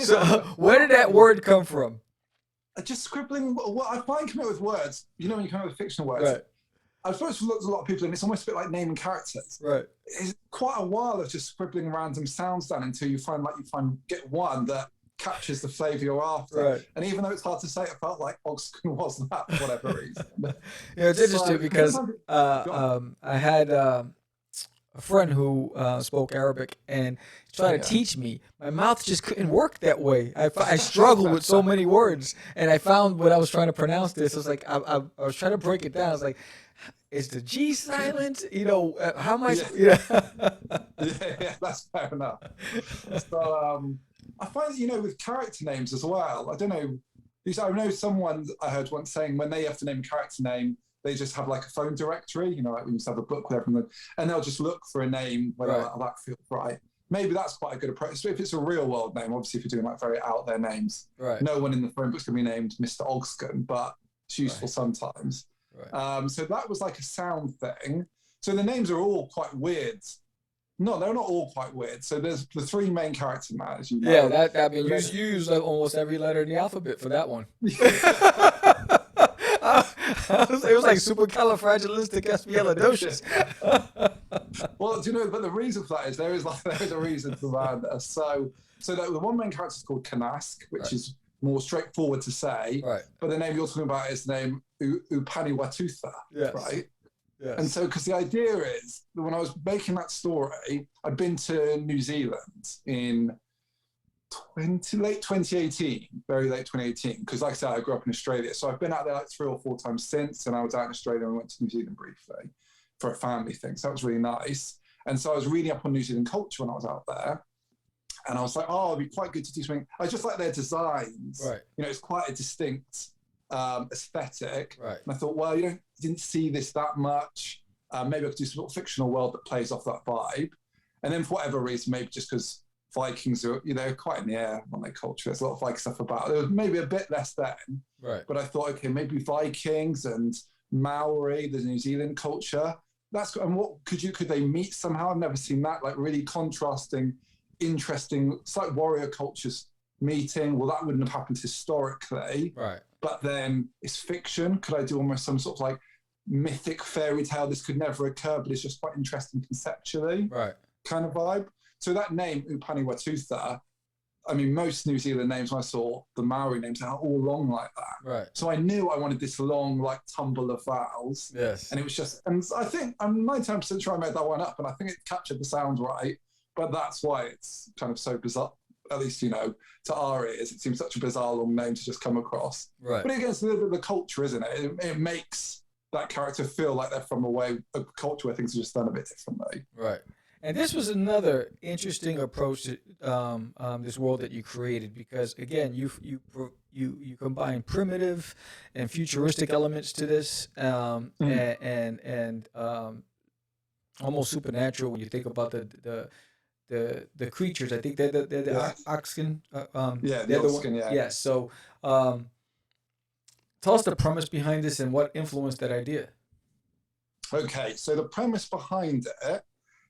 So where did that word come from? Just scribbling. What I find coming up with words, when you come up with fictional words. Right. I suppose for lots of people, and it's almost a bit like naming characters. Right. It's quite a while of just scribbling random sounds down until you get one that captures the flavour you're after. Right. And even though it's hard to say, it felt like Oxen was that for whatever reason. It's interesting because I had a friend who spoke Arabic and tried to teach me. My mouth just couldn't work that way. I struggled with so many words, and I found when I was trying to pronounce this, I was like, I was trying to break it down. I was like, is the G silent? How much? Yeah, that's fair enough. So I find, with character names as well, I don't know. I know someone I heard once saying when they have to name a character name, they just have like a phone directory, like we used to have a book with everything, and they'll just look for a name whether that feels right. Maybe that's quite a good approach. So if it's a real world name, obviously if you're doing like very out there names, no one in the phone book's going to be named Mr. Ogston, but it's useful sometimes. Right. So that was like a sound thing. So the names are all quite weird. No, they're not all quite weird. So there's the three main characters, Matt, as you know. Yeah, you used almost every letter in the alphabet for that one. It was like supercalifragilisticexpialidocious. Well, but the reason for that is there is a reason for that. So the one main character is called Kanask, which is more straightforward to say. Right. But the name you're talking about is the name Upani Watutha. Yes. Right. Yes. And so, because the idea is that when I was making that story, I'd been to New Zealand in late 2018, very late 2018, because like I said, I grew up in Australia. So I've been out there like 3 or 4 times since, and I was out in Australia and went to New Zealand briefly for a family thing. So that was really nice. And so I was reading up on New Zealand culture when I was out there. And I was like, oh, it'd be quite good to do something. I just like their designs. Right. You know, it's quite a distinct aesthetic. Right. And I thought, well, didn't see this that much. Maybe I could do some sort of fictional world that plays off that vibe. And then for whatever reason, maybe just because Vikings are, quite in the air on their culture. There's a lot of Viking stuff about it. There was maybe a bit less then. Right. But I thought, okay, maybe Vikings and Maori, the New Zealand culture. That's good. And could they meet somehow? I've never seen that, like really contrasting, interesting, it's like warrior cultures meeting. Well, that wouldn't have happened historically. Right. But then it's fiction. Could I do almost some sort of like mythic fairy tale? This could never occur, but it's just quite interesting conceptually. Right. Kind of vibe. So that name, Upani Watuta, I mean, most New Zealand names when I saw the Maori names are all long like that. Right. So I knew I wanted this long, like, tumble of vowels. Yes. And it was just, and I think I'm 99% sure I made that one up, and I think it captured the sound right. But that's why it's kind of so bizarre, at least, to our ears. It seems such a bizarre long name to just come across. Right. But again, it's a little bit of the culture, isn't it? It makes that character feel like they're from a culture where things are just done a bit differently. Right. And this was another interesting approach to this world that you created, because again, you combine primitive and futuristic elements to this, and almost supernatural when you think about the creatures. I think they're the Oxkin. Yeah, the Oxkin. Yeah. Yeah. So, tell us the premise behind this and what influenced that idea. Okay, so the premise behind it.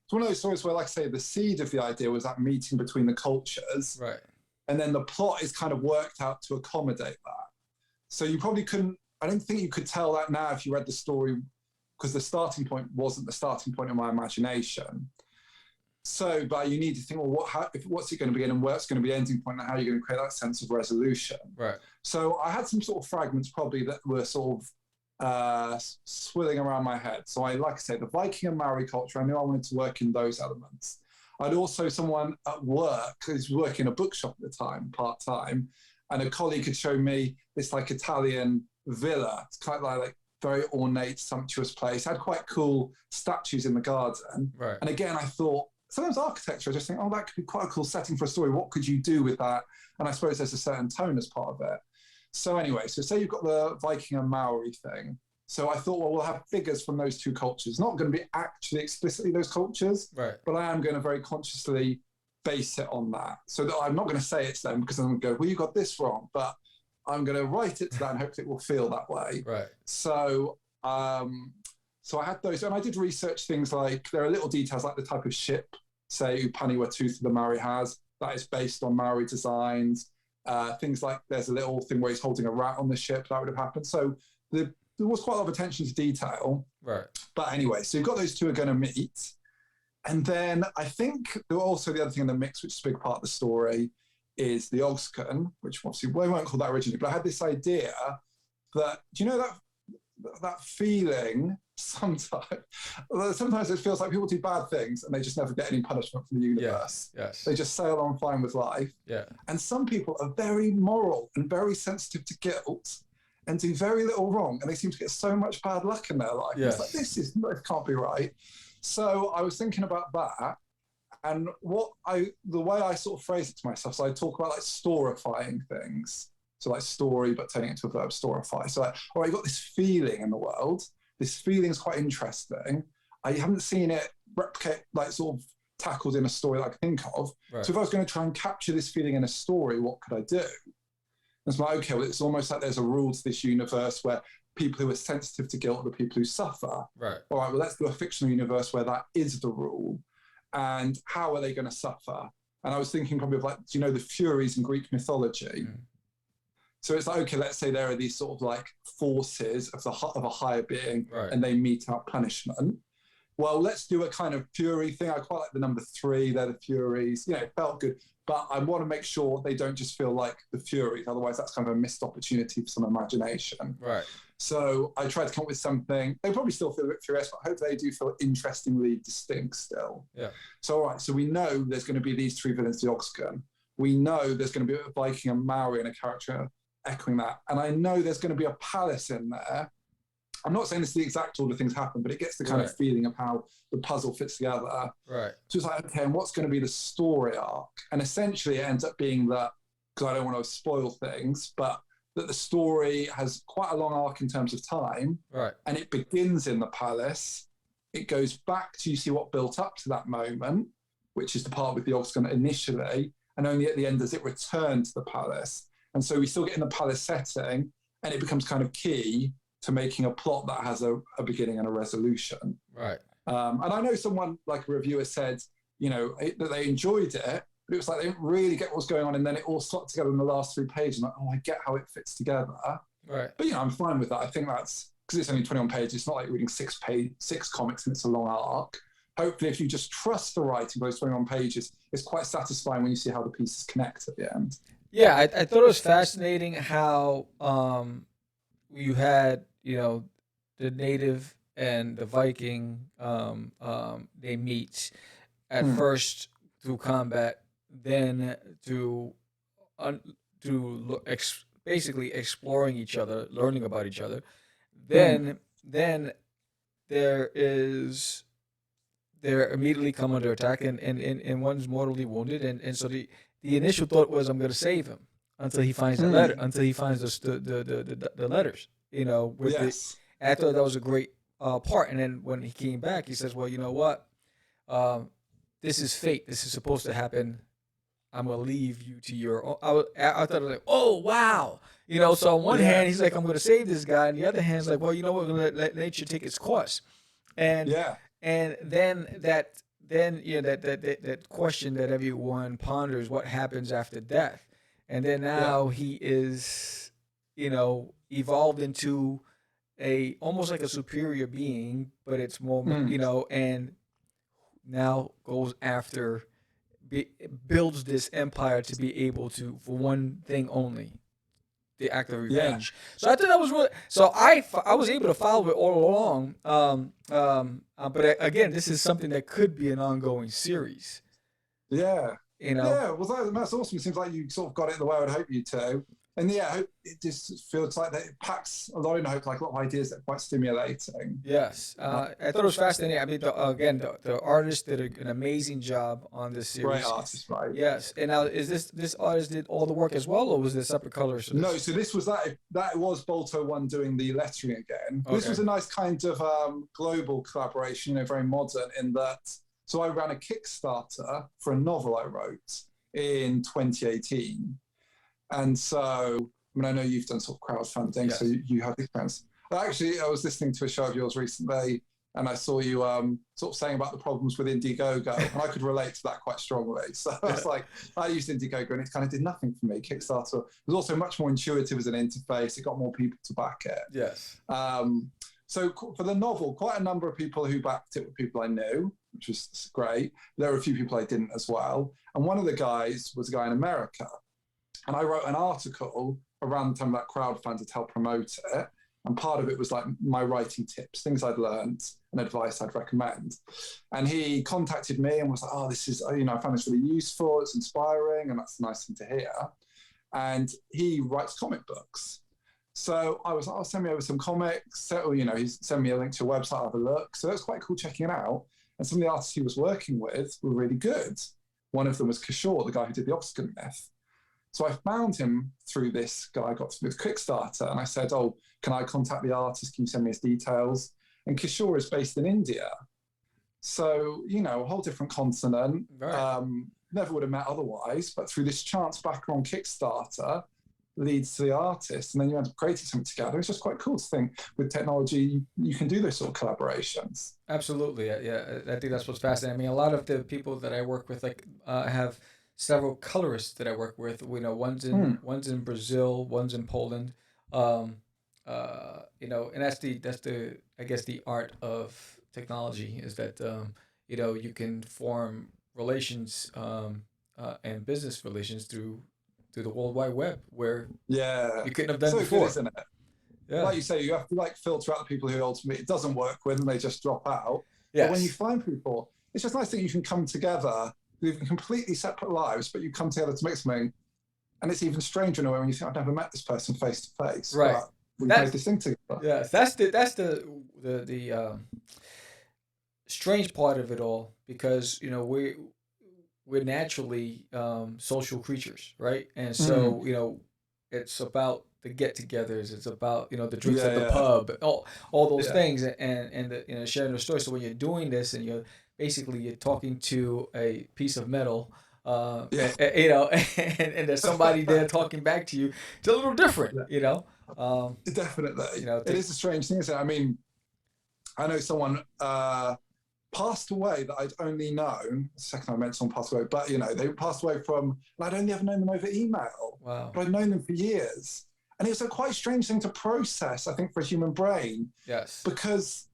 It's one of those stories where, like I say, the seed of the idea was that meeting between the cultures. Right. And then the plot is kind of worked out to accommodate that. So you probably couldn't, I don't think you could tell that now if you read the story, because the starting point wasn't the starting point of my imagination. So, but you need to think, well, what's it going to be and where's going to be the ending point and how you're going to create that sense of resolution. Right. So I had some sort of fragments probably that were sort of swirling around my head. So like I say, the Viking and Maori culture, I knew I wanted to work in those elements. I'd also someone at work who's working in a bookshop at the time, part-time, and a colleague had shown me this like Italian villa. It's kind of like very ornate, sumptuous place. It had quite cool statues in the garden. Right. And again, I thought, sometimes architecture, I just think, oh, that could be quite a cool setting for a story. What could you do with that? And I suppose there's a certain tone as part of it. So anyway, so say you've got the Viking and Maori thing. So I thought, well, we'll have figures from those two cultures. Not going to be actually explicitly those cultures, right, but I am going to very consciously base it on that. So that I'm not going to say it's them because I'm going to go, well, you got this wrong, but I'm going to write it to that and hopefully it will feel that way. Right. So, so I had those, and I did research things like, there are little details like the type of ship, say Upani Watuta the Maori has, that is based on Maori designs. Things like there's a little thing where he's holding a rat on the ship, that would have happened. So there was quite a lot of attention to detail. Right. But anyway, so you've got those two are going to meet. And then I think there were also the other thing in the mix, which is a big part of the story, is the Ogsken, which obviously we won't call that originally, but I had this idea that, do you know that feeling sometimes it feels like people do bad things and they just never get any punishment from the universe. Yes. They just sail on fine with life. Yeah. And some people are very moral and very sensitive to guilt and do very little wrong, and they seem to get so much bad luck in their life. Yes. It's like, this can't be right. So I was thinking about that, and the way I sort of phrase it to myself, so I talk about like storifying things. So like story, but turning it into a verb, storify. So like, all right, you've got this feeling in the world. This feeling is quite interesting. I haven't seen it replicate, like sort of tackled in a story that I can think of. Right. So if I was going to try and capture this feeling in a story, what could I do? And it's like, okay, well, it's almost like there's a rule to this universe where people who are sensitive to guilt are the people who suffer. Right. All right, well, let's do a fictional universe where that is the rule. And how are they going to suffer? And I was thinking probably of like, do you know the Furies in Greek mythology? Mm. So it's like, okay, let's say there are these sort of like forces of a higher being, right, and they mete out punishment. Well, let's do a kind of Fury thing. I quite like the number 3, they're the Furies. You know, it felt good. But I want to make sure they don't just feel like the Furies. Otherwise, that's kind of a missed opportunity for some imagination. Right. So I tried to come up with something. They probably still feel a bit furious, but I hope they do feel interestingly distinct still. Yeah. So, all right, so we know there's going to be these 3 villains, the Ogsken. We know there's going to be a Viking and Maori and a character echoing that. And I know there's going to be a palace in there. I'm not saying this is the exact order things happen, but it gets the kind of feeling of how the puzzle fits together. Right. So it's like, okay, and what's going to be the story arc? And essentially it ends up being that, because I don't want to spoil things, but that the story has quite a long arc in terms of time. Right. And it begins in the palace. It goes back to, you see what built up to that moment, which is the part with the Octagon initially, and only at the end does it return to the palace. And so we still get in the palace setting, and it becomes kind of key to making a plot that has a beginning and a resolution. Right. And I know someone, like a reviewer, said, you know, that they enjoyed it, but it was like they didn't really get what was going on, and then it all slot together in the last 3 pages. I'm like, oh, I get how it fits together. Right. But, you know, I'm fine with that. I think that's, because it's only 21 pages, it's not like reading 6 comics and it's a long arc. Hopefully, if you just trust the writing of those 21 pages, it's quite satisfying when you see how the pieces connect at the end. Yeah, I thought it was fascinating how you had, you know, the native and the Viking, they meet at first through combat, then basically exploring each other, learning about each other. Then they're immediately come under attack, and one's mortally wounded, and so the initial thought was, I'm going to save him until he finds the letter, until he finds the letters, you know. I thought that was a great part. And then when he came back, he says, well, you know what? This is fate. This is supposed to happen. I'm going to leave you to your own. I thought, like, oh, wow. You know, so on one hand, he's like, I'm going to save this guy. And the other hand, he's like, well, you know what? We're going to let nature take its course. And then that question that everyone ponders, what happens after death? And then now he is, you know, evolved into almost like a superior being, but it's more, you know, and now goes after, builds this empire to be able to, for one thing only, the act of revenge. So I thought that was really, so I was able to follow it all along. But again, this is something that could be an ongoing series. Yeah. You know? Yeah, well, that's awesome. It seems like you sort of got it the way I would hope you to. And yeah, I hope it just feels like that it packs a lot in. I hope, like a lot of ideas that are quite stimulating. Yes. I thought it was fascinating. I mean, the artist did an amazing job on this series. Great artist, right? Yes. And now, is this artist did all the work as well, or was there separate colors? No, so this was that was Bolto One doing the lettering again. Okay. This was a nice kind of global collaboration, you know, very modern in that. So I ran a Kickstarter for a novel I wrote in 2018. And so, I mean, I know you've done sort of crowdfunding, so you have the experience. Actually, I was listening to a show of yours recently, and I saw you sort of saying about the problems with Indiegogo, and I could relate to that quite strongly. So I was like, I used Indiegogo, and it kind of did nothing for me. Kickstarter was also much more intuitive as an interface. It got more people to back it. Yes. So for the novel, quite a number of people who backed it were people I knew, which was great. There were a few people I didn't as well. And one of the guys was a guy in America. And I wrote an article around the time that crowdfunded to help promote it. And part of it was like my writing tips, things I'd learned and advice I'd recommend. And he contacted me and was like, oh, this is, you know, I found this really useful. It's inspiring. And that's a nice thing to hear. And he writes comic books. So I was like, oh, send me over some comics. So, you know, he sent me a link to a website, I'll have a look. So it was quite cool checking it out. And some of the artists he was working with were really good. One of them was Kishore, the guy who did the Octagon Myth. So I found him through this guy I got with Kickstarter, and I said, oh, can I contact the artist? Can you send me his details? And Kishore is based in India. So, you know, a whole different continent. Right. Never would have met otherwise, but through this chance backer on Kickstarter leads to the artist, and then you end up creating something together. It's just quite cool to think with technology, you can do those sort of collaborations. Absolutely. Yeah. I think that's what's fascinating. I mean, a lot of the people that I work with, like, have several colorists that I work with. You know, one's in Brazil, one's in Poland. You know, and that's the I guess the art of technology is that you know, you can form relations and business relations through the World Wide Web, where you couldn't have done so before. Good, isn't it? Yeah. Like you say, you have to like filter out the people who ultimately it doesn't work with and they just drop out. Yes. But when you find people, it's just nice that you can come together. Live in completely separate lives, but you come together to make something. And it's even stranger in a way when you think, I've never met this person face to face. Right. we That's- made this thing together. Yes, that's the strange part of it all, because we're naturally social creatures, right? And so it's about the get-togethers. It's about the drinks at the pub, all those things, and the, sharing the story. So when you're doing this and you're talking to a piece of metal, and there's somebody there talking back to you, it's a little different, Definitely. it is a strange thing, isn't it? I mean, I know someone passed away that I'd only known. The second time I met someone passed away, but they passed away from, and I'd only ever known them over email. Wow. But I'd known them for years. And it was a quite strange thing to process, I think, for a human brain. Yes. Because,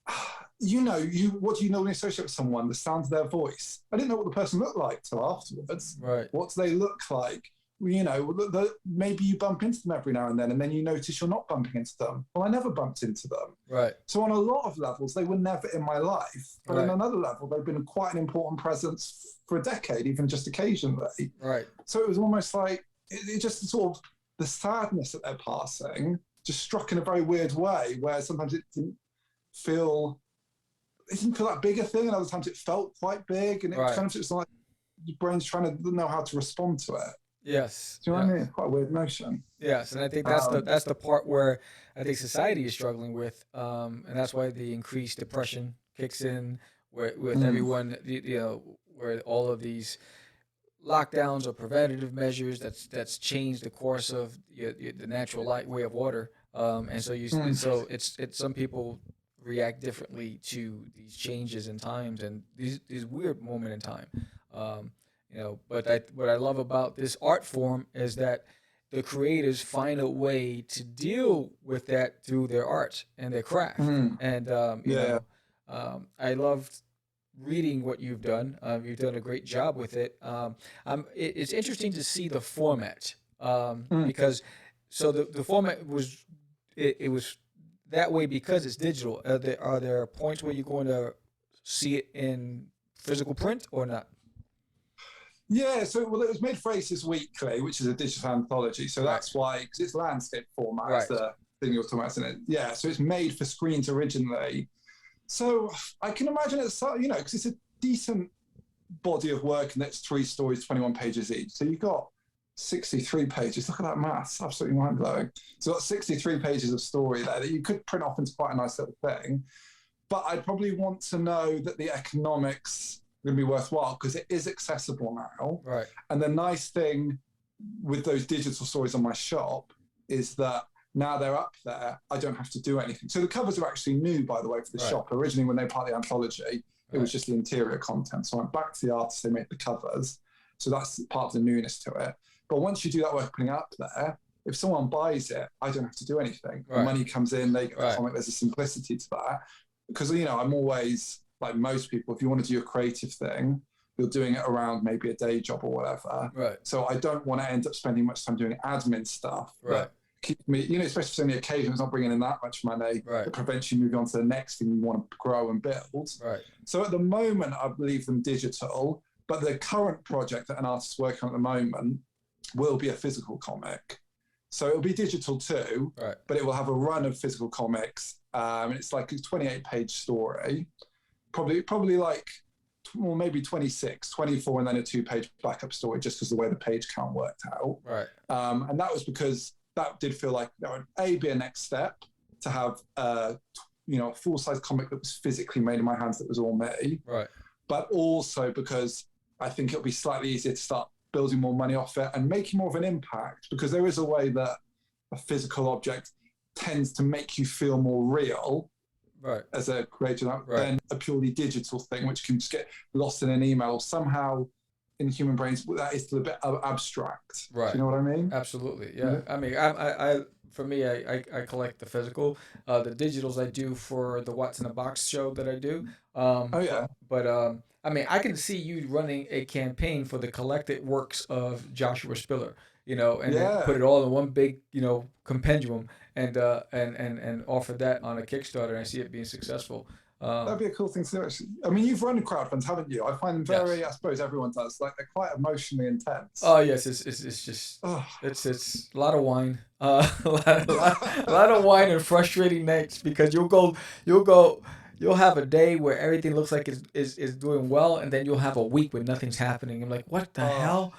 what do you normally associate with someone? The sound of their voice. I didn't know what the person looked like till afterwards. Right. What do they look like? Maybe you bump into them every now and then you notice you're not bumping into them. Well, I never bumped into them. Right. So on a lot of levels, they were never in my life. But Right. on another level, they've been quite an important presence for a decade, even just occasionally. Right. So it was almost like, it just sort of, the sadness that they're passing just struck in a very weird way, where sometimes it didn't feel that big a thing, and other times it felt quite big, and it Right. kind of just like your brain's trying to know how to respond to it. Yes. Do you know what I mean? It's quite a weird notion. Yes, and I think that's the part where I think society is struggling with, and that's why the increased depression kicks in, with everyone, where all of these lockdowns or preventative measures that's changed the course of the natural way of water, and so it's some people react differently to these changes in times and these weird moment in time. But what I love about this art form is that the creators find a way to deal with that through their art and their craft. And I loved reading what you've done. You've done a great job with it. It's interesting to see the format, because the format was it was that way because it's digital. Are there points where you're going to see it in physical print or not? Yeah, so it was made for Aces Weekly, which is a digital anthology. So that's why, because it's landscape format, Right. the thing you're talking about, isn't it? Yeah, so it's made for screens originally. So I can imagine it's, because it's a decent body of work, and it's 3 stories, 21 pages each. So you've got 63 pages. Look at that maths, absolutely mind-blowing. So you've got 63 pages of story there that you could print off into quite a nice little thing. But I'd probably want to know that the economics going to be worthwhile, because it is accessible now. Right. And the nice thing with those digital stories on my shop is that now they're up there, I don't have to do anything. So the covers are actually new, by the way, for the shop. Originally, when they were part of the anthology, it was just the interior content. So I went back to the artists, they made the covers. So that's part of the newness to it. But once you do that work putting it up there, if someone buys it, I don't have to do anything. Right. The money comes in, they get the Right. comic. There's a simplicity to that. Because, I'm always, like most people, if you want to do a creative thing, you're doing it around maybe a day job or whatever. Right. So I don't want to end up spending much time doing admin stuff. Right. Keep me, especially if it's only occasion, it's not bringing in that much money. Right. It prevents you moving on to the next thing you want to grow and build. Right. So at the moment, I believe them digital, but the current project that an artist is working on at the moment will be a physical comic. So it'll be digital too, Right. but it will have a run of physical comics. It's like a 28-page story, probably like, well, maybe 26, 24, and then a 2-page backup story, just because the way the page count worked out. Right. And that was because that did feel like that would be a next step to have a full-size comic that was physically made in my hands, that was all me. Right. But also because I think it'll be slightly easier to start building more money off it and making more of an impact, because there is a way that a physical object tends to make you feel more real, right, as a creator, than a purely digital thing, which can just get lost in an email. Somehow in human brains, that is still a bit abstract. Right. Do you know what I mean? Absolutely. Yeah. I mean, I for me, I collect the physical. The digitals I do for the What's in the Box show that I do. But I mean, I can see you running a campaign for the collected works of Joshua Spiller, and then put it all in one big, compendium, and offer that on a Kickstarter. And I see it being successful. That'd be a cool thing to do, actually. I mean, you've run crowdfunds, haven't you? I find them very, Yes. I suppose everyone does, like they're quite emotionally intense. Oh yes, it's just Oh. it's a lot of wine, a lot of wine and frustrating nights because you'll have a day where everything looks like is doing well, and then you'll have a week where nothing's happening. I'm like, what the hell?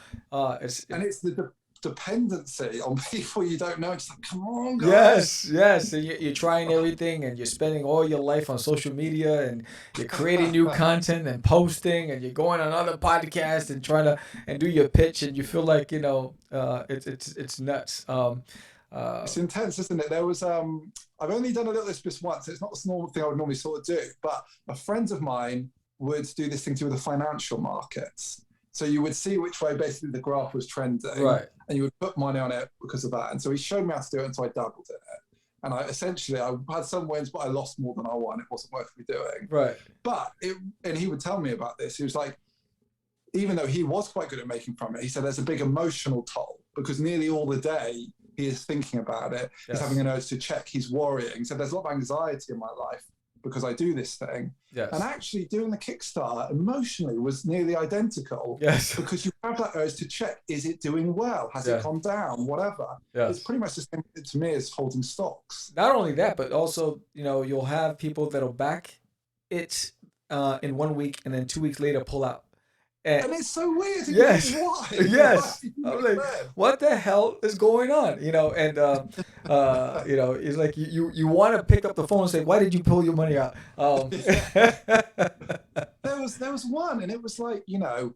It's the dependency on people you don't know. It's like, come on, guys. yes. And you're trying everything, and you're spending all your life on social media, and you're creating new content and posting, and you're going on other podcasts and trying to and do your pitch, and you feel like it's nuts. It's intense, isn't it? There was I've only done a little of this once. It's not the normal thing I would normally sort of do, but a friend of mine would do this thing to the financial markets. So you would see which way basically the graph was trending, Right. and you would put money on it because of that. And so he showed me how to do it, and so I dabbled in it. And I had some wins, but I lost more than I won. It wasn't worth me doing. Right. But and he would tell me about this. He was like, even though he was quite good at making from it, he said there's a big emotional toll because nearly all the day he is thinking about it. Yes. He's having an urge to check. He's worrying. So there's a lot of anxiety in my life because I do this thing. Yes. And actually doing the Kickstarter emotionally was nearly identical. Yes. Because you have that urge to check, is it doing well? Has it gone down? Whatever. Yes. It's pretty much the same to me as holding stocks. Not only that, but also, you'll have people that'll back it in 1 week and then 2 weeks later pull out. And it's so weird. Yes. Why? Yes. Why? I'm like, what the hell is going on? It's like you want to pick up the phone and say, why did you pull your money out? There was one, and it was like, I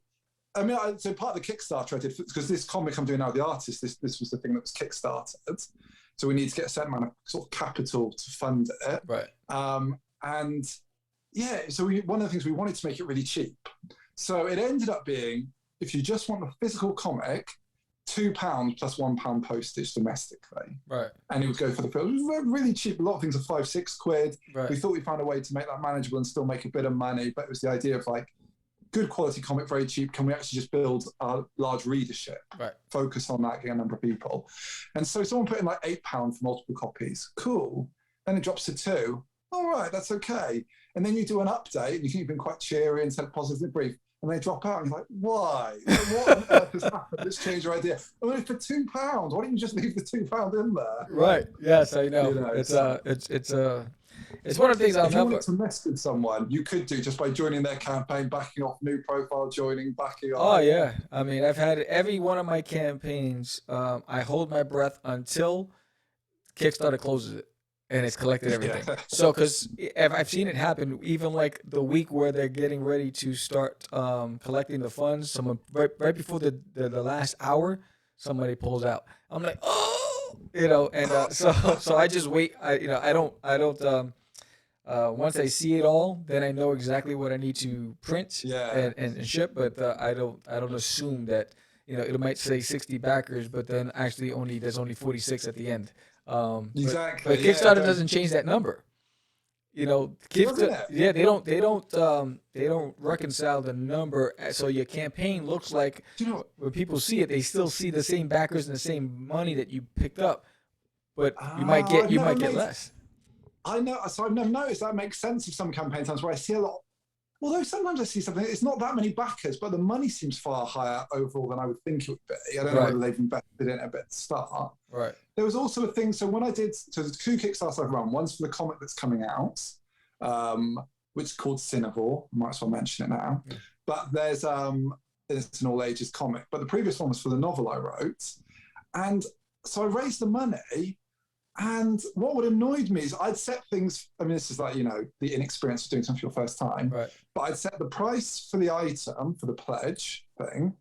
mean, so part of the Kickstarter I did, because this comic I'm doing now, the artist, this was the thing that was Kickstarted. So we need to get a certain amount of sort of capital to fund it. Right. And yeah, so one of the things we wanted to make it really cheap. So it ended up being, if you just want the physical comic, £2 plus £1 postage domestically. Right. And it would go for the film. It was really cheap. A lot of things are £5-6. Right. We thought we found a way to make that manageable and still make a bit of money, but it was the idea of like, good quality comic, very cheap. Can we actually just build a large readership? Right. Focus on that, get a number of people. And so someone put in like £8 for multiple copies. Cool. Then it drops to £2. All right, that's okay. And then you do an update, and you think you've been quite cheery and said positive brief, and they drop out, and you're like, why? What on earth has happened? Let's change your idea. Oh, for £2, why don't you just leave the £2 in there? Right. Yes, I know. It's one of the things I'll if you never. wanted to mess with someone, you could do just by joining their campaign, backing off, new profile, joining, backing off. Oh yeah, I mean, I've had every one of my campaigns. I hold my breath until Kickstarter closes it and it's collected everything. Yeah. So, because I've seen it happen, even like the week where they're getting ready to start collecting the funds, someone right before the last hour, somebody pulls out. I'm like, oh, and so I just wait. I don't. Once I see it all, then I know exactly what I need to print and ship. But I don't assume that it might say 60 backers, but then actually there's only 46 at the end. Exactly. But Kickstarter doesn't change that number. Kickstarter, they don't reconcile the number, so your campaign looks like when people see it, they still see the same backers and the same money that you picked up, but you might get less. I know. So I've never noticed that makes sense of some campaign times where I see a lot. Although sometimes I see something, it's not that many backers, but the money seems far higher overall than I would think it would be. I don't know whether they've invested in it a bit at the start. Right. There was also a thing. So when I did, so there's 2 Kickstarters I've run. One's for the comic that's coming out, which is called Cinnaball. I might as well mention it now. Yeah. But there's it's an all ages comic. But the previous one was for the novel I wrote, and so I raised the money. And what would annoyed me is I'd set things, I mean, this is like, the inexperience of doing something for your first time, right. But I'd set the price for the item, for the pledge thing,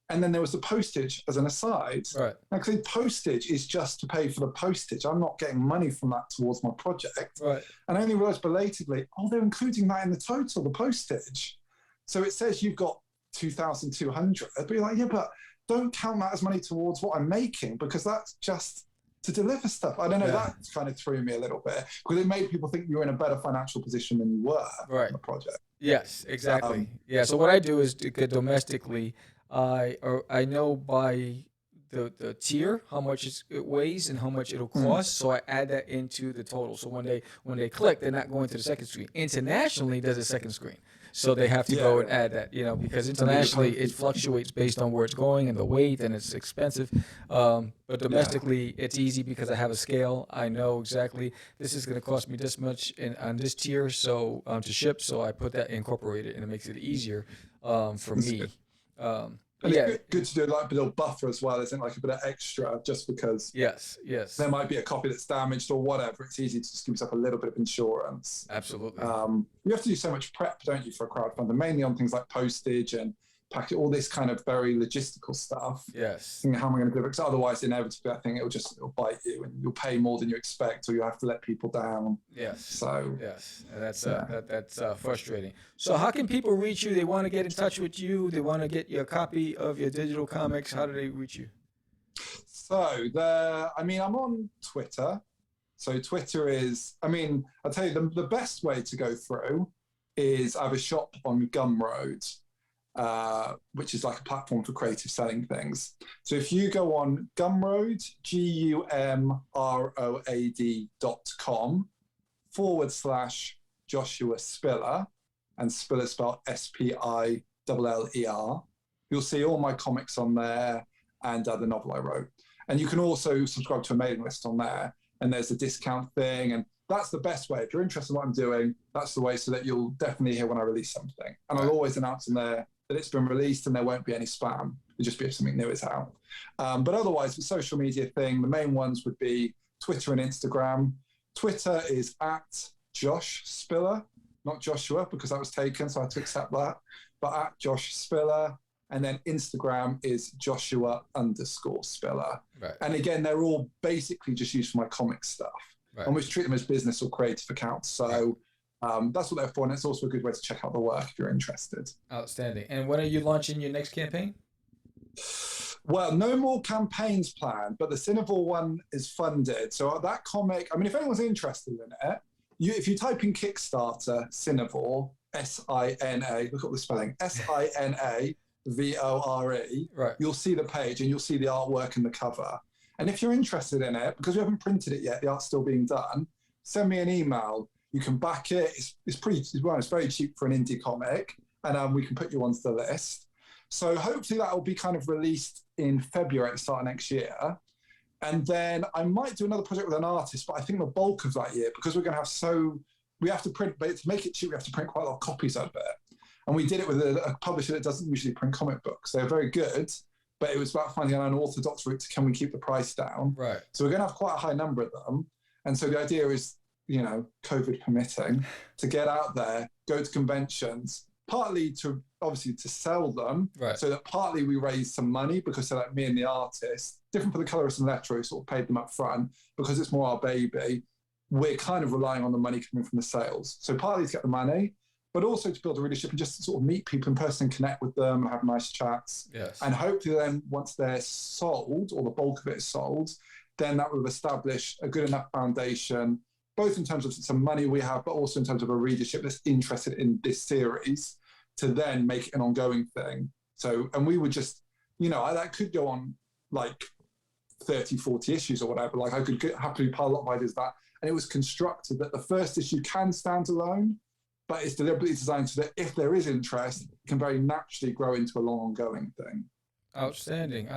and then there was the postage as an aside. Right. Now, because postage is just to pay for the postage. I'm not getting money from that towards my project. Right. And I only realized belatedly, they're including that in the total, the postage. So it says you've got 2,200, but you're like, yeah, but don't count that as money towards what I'm making, because that's just to deliver stuff. I don't know, that kind of threw me a little bit, because it made people think you were in a better financial position than you were on the project. Yes, exactly. So what I do is domestically, I know by the tier, how much it weighs and how much it'll cost. So I add that into the total. So when they click, they're not going to the second screen. Internationally, there's a second screen. So they have to go and add that, because internationally it fluctuates based on where it's going and the weight, and it's expensive. But domestically, it's easy because I have a scale. I know exactly this is going to cost me this much on this tier, so to ship. So I put that incorporated, and it makes it easier for me. And it's good to do like a little buffer as well, isn't it? Like a bit of extra, just because yes, there might be a copy that's damaged or whatever. It's easy to just give yourself a little bit of insurance. Absolutely. You have to do so much prep, don't you, for a crowdfunder, mainly on things like postage and packet, all this kind of very logistical stuff. Yes. How am I going to do it? Because otherwise, inevitably, I think it'll bite you, and you'll pay more than you expect, or you have to let people down. Yes. So yes, and that's frustrating. So how can people reach you? They want to get in touch with you. They want to get your copy of your digital comics. How do they reach you? So I'm on Twitter. So Twitter is, I'll tell you, the best way to go through is I have a shop on Gumroad, which is like a platform for creative selling things. So if you go on Gumroad, GUMROAD.com/Joshua Spiller, and Spiller spelled SPILLER, you'll see all my comics on there and the novel I wrote. And you can also subscribe to a mailing list on there, and there's a discount thing, and that's the best way. If you're interested in what I'm doing, that's the way, so that you'll definitely hear when I release something. And I'll always announce in there that it's been released, and there won't be any spam. It'll just be if something new is out. But otherwise, the social media thing, the main ones would be Twitter and Instagram. Twitter is @Josh Spiller, not Joshua, because that was taken, so I had to accept that. But @Josh Spiller. And then Instagram is Joshua_Spiller. Right. And again, they're all basically just used for my comic stuff. Right. And we treat them as business or creative accounts. So that's what they're for. And it's also a good way to check out the work if you're interested. Outstanding. And when are you launching your next campaign? Well, no more campaigns planned, but the Cinnaball one is funded. So that comic, if anyone's interested in it, if you type in Kickstarter, Cinnaball, SINA, look at the spelling, SINAVORE, right, you'll see the page and you'll see the artwork and the cover. And if you're interested in it, because we haven't printed it yet, the art's still being done, send me an email. You can back it. It's very cheap for an indie comic, and we can put you onto the list. So hopefully that will be kind of released in February at the start of next year. And then I might do another project with an artist, but I think the bulk of that year, because we're going to have we have to print, but to make it cheap, we have to print quite a lot of copies of it. And we did it with a publisher that doesn't usually print comic books. They're very good, but it was about finding an unorthodox route to, can we keep the price down? Right. So we're going to have quite a high number of them. And so the idea is, COVID permitting, to get out there, go to conventions, partly to obviously to sell them, right, so that partly we raise some money, because they're like me and the artist, different for the colorist and letterer, who sort of paid them up front, because it's more our baby. We're kind of relying on the money coming from the sales. So partly to get the money, but also to build a readership and just to sort of meet people in person and connect with them and have nice chats. Yes. And hopefully then once they're sold, or the bulk of it is sold, then that will establish a good enough foundation, both in terms of some money we have, but also in terms of a readership that's interested in this series, to then make it an ongoing thing. So, and we would just, that could go on like 30, 40 issues or whatever. Like I could happily pile a lot of ideas that. And it was constructed that the first issue can stand alone, but it's deliberately designed so that if there is interest, it can very naturally grow into a long ongoing thing. Outstanding.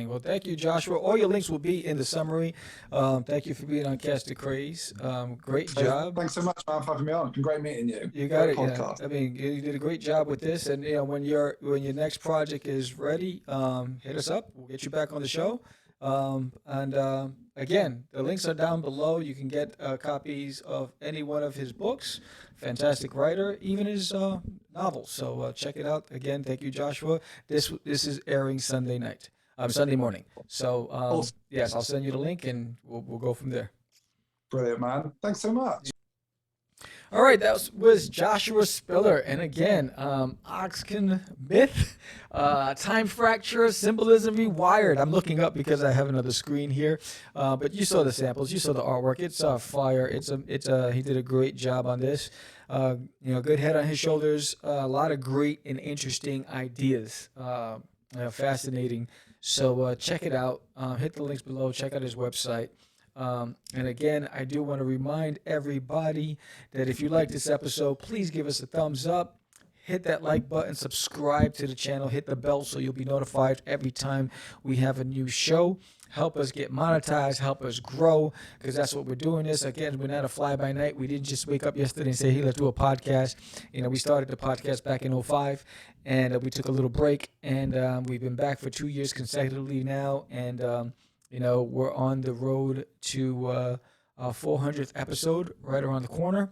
Well, thank you, Joshua. All your links will be in the summary. Thank you for being on Cast the Craze. Great job. Thanks so much, man, for having me on. It's been great meeting you. You got it. Podcast. Yeah. You did a great job with this. And when your next project is ready, hit us up. We'll get you back on the show. Again, the links are down below. You can get copies of any one of his books. Fantastic writer, even his novels. So check it out. Again, thank you, Joshua. This is airing Sunday morning. So yes, I'll send you the link and we'll go from there. Brilliant, man. Thanks so much. All right, that was Joshua Spiller. And again, Oxkin Myth, Time Fracture, Symbolism Rewired. I'm looking up because I have another screen here. But you saw the samples, you saw the artwork. It's fire. He did a great job on this. Good head on his shoulders. A lot of great and interesting ideas. Fascinating. So check it out. Hit the links below. Check out his website. And again, I do want to remind everybody that if you like this episode, please give us a thumbs up. Hit that like button, subscribe to the channel, hit the bell so you'll be notified every time we have a new show. Help us get monetized, help us grow, because that's what we're doing this. Again, we're not a fly-by-night. We didn't just wake up yesterday and say, hey, let's do a podcast. We started the podcast back in 2005, and we took a little break, and we've been back for 2 years consecutively now, and, we're on the road to our 400th episode right around the corner.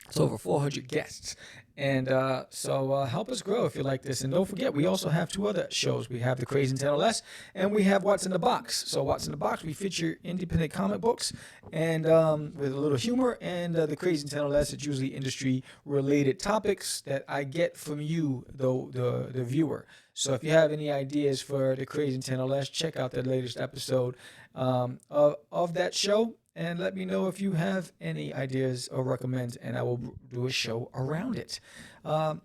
It's over 400 guests. And so help us grow if you like this. And don't forget, we also have 2 other shows. We have The Crazy Nintendo Less, and we have What's in the Box. So What's in the Box, we feature independent comic books and with a little humor. And The Crazy Nintendo Less, it's usually industry-related topics that I get from you, the viewer. So if you have any ideas for The Crazy Nintendo Less, check out the latest episode of that show. And let me know if you have any ideas or recommends, and I will do a show around it.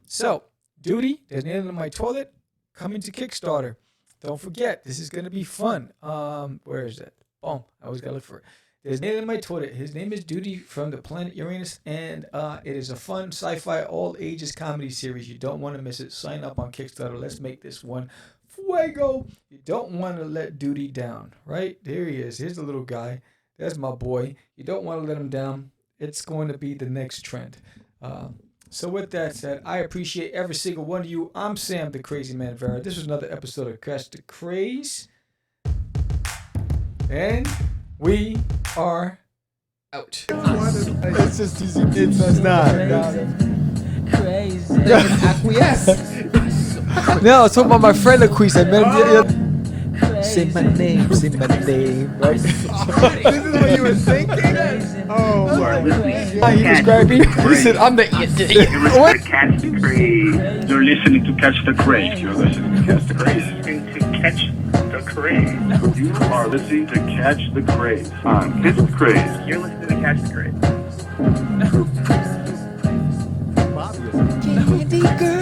So, Duty, There's Nail in My Toilet, coming to Kickstarter. Don't forget, this is going to be fun. Where is it? Boom. I always got to look for it. There's Nail in My Toilet. His name is Duty from the planet Uranus, and it is a fun sci-fi all-ages comedy series. You don't want to miss it. Sign up on Kickstarter. Let's make this one fuego. You don't want to let Duty down, right? There he is. Here's the little guy. That's my boy. You don't want to let him down. It's going to be the next trend. So with that said, I appreciate every single one of you. I'm Sam, the Crazy Man Vera. This was another episode of Catch the Craze. And we are out. It's just easy. It's not. Crazy. Acquiesce. No, I was talking about my friend Acquiesce. I met him. Say my name, right? This is what you were thinking? Oh, my. He described me. He said, I'm the What? Catch the Craze. You're listening to Catch the Craze. You're listening to Catch the Craze. To Catch the Craze. You are listening to Catch the Craze. Catch the Craze. You're listening to Catch the Craze. Candy girl.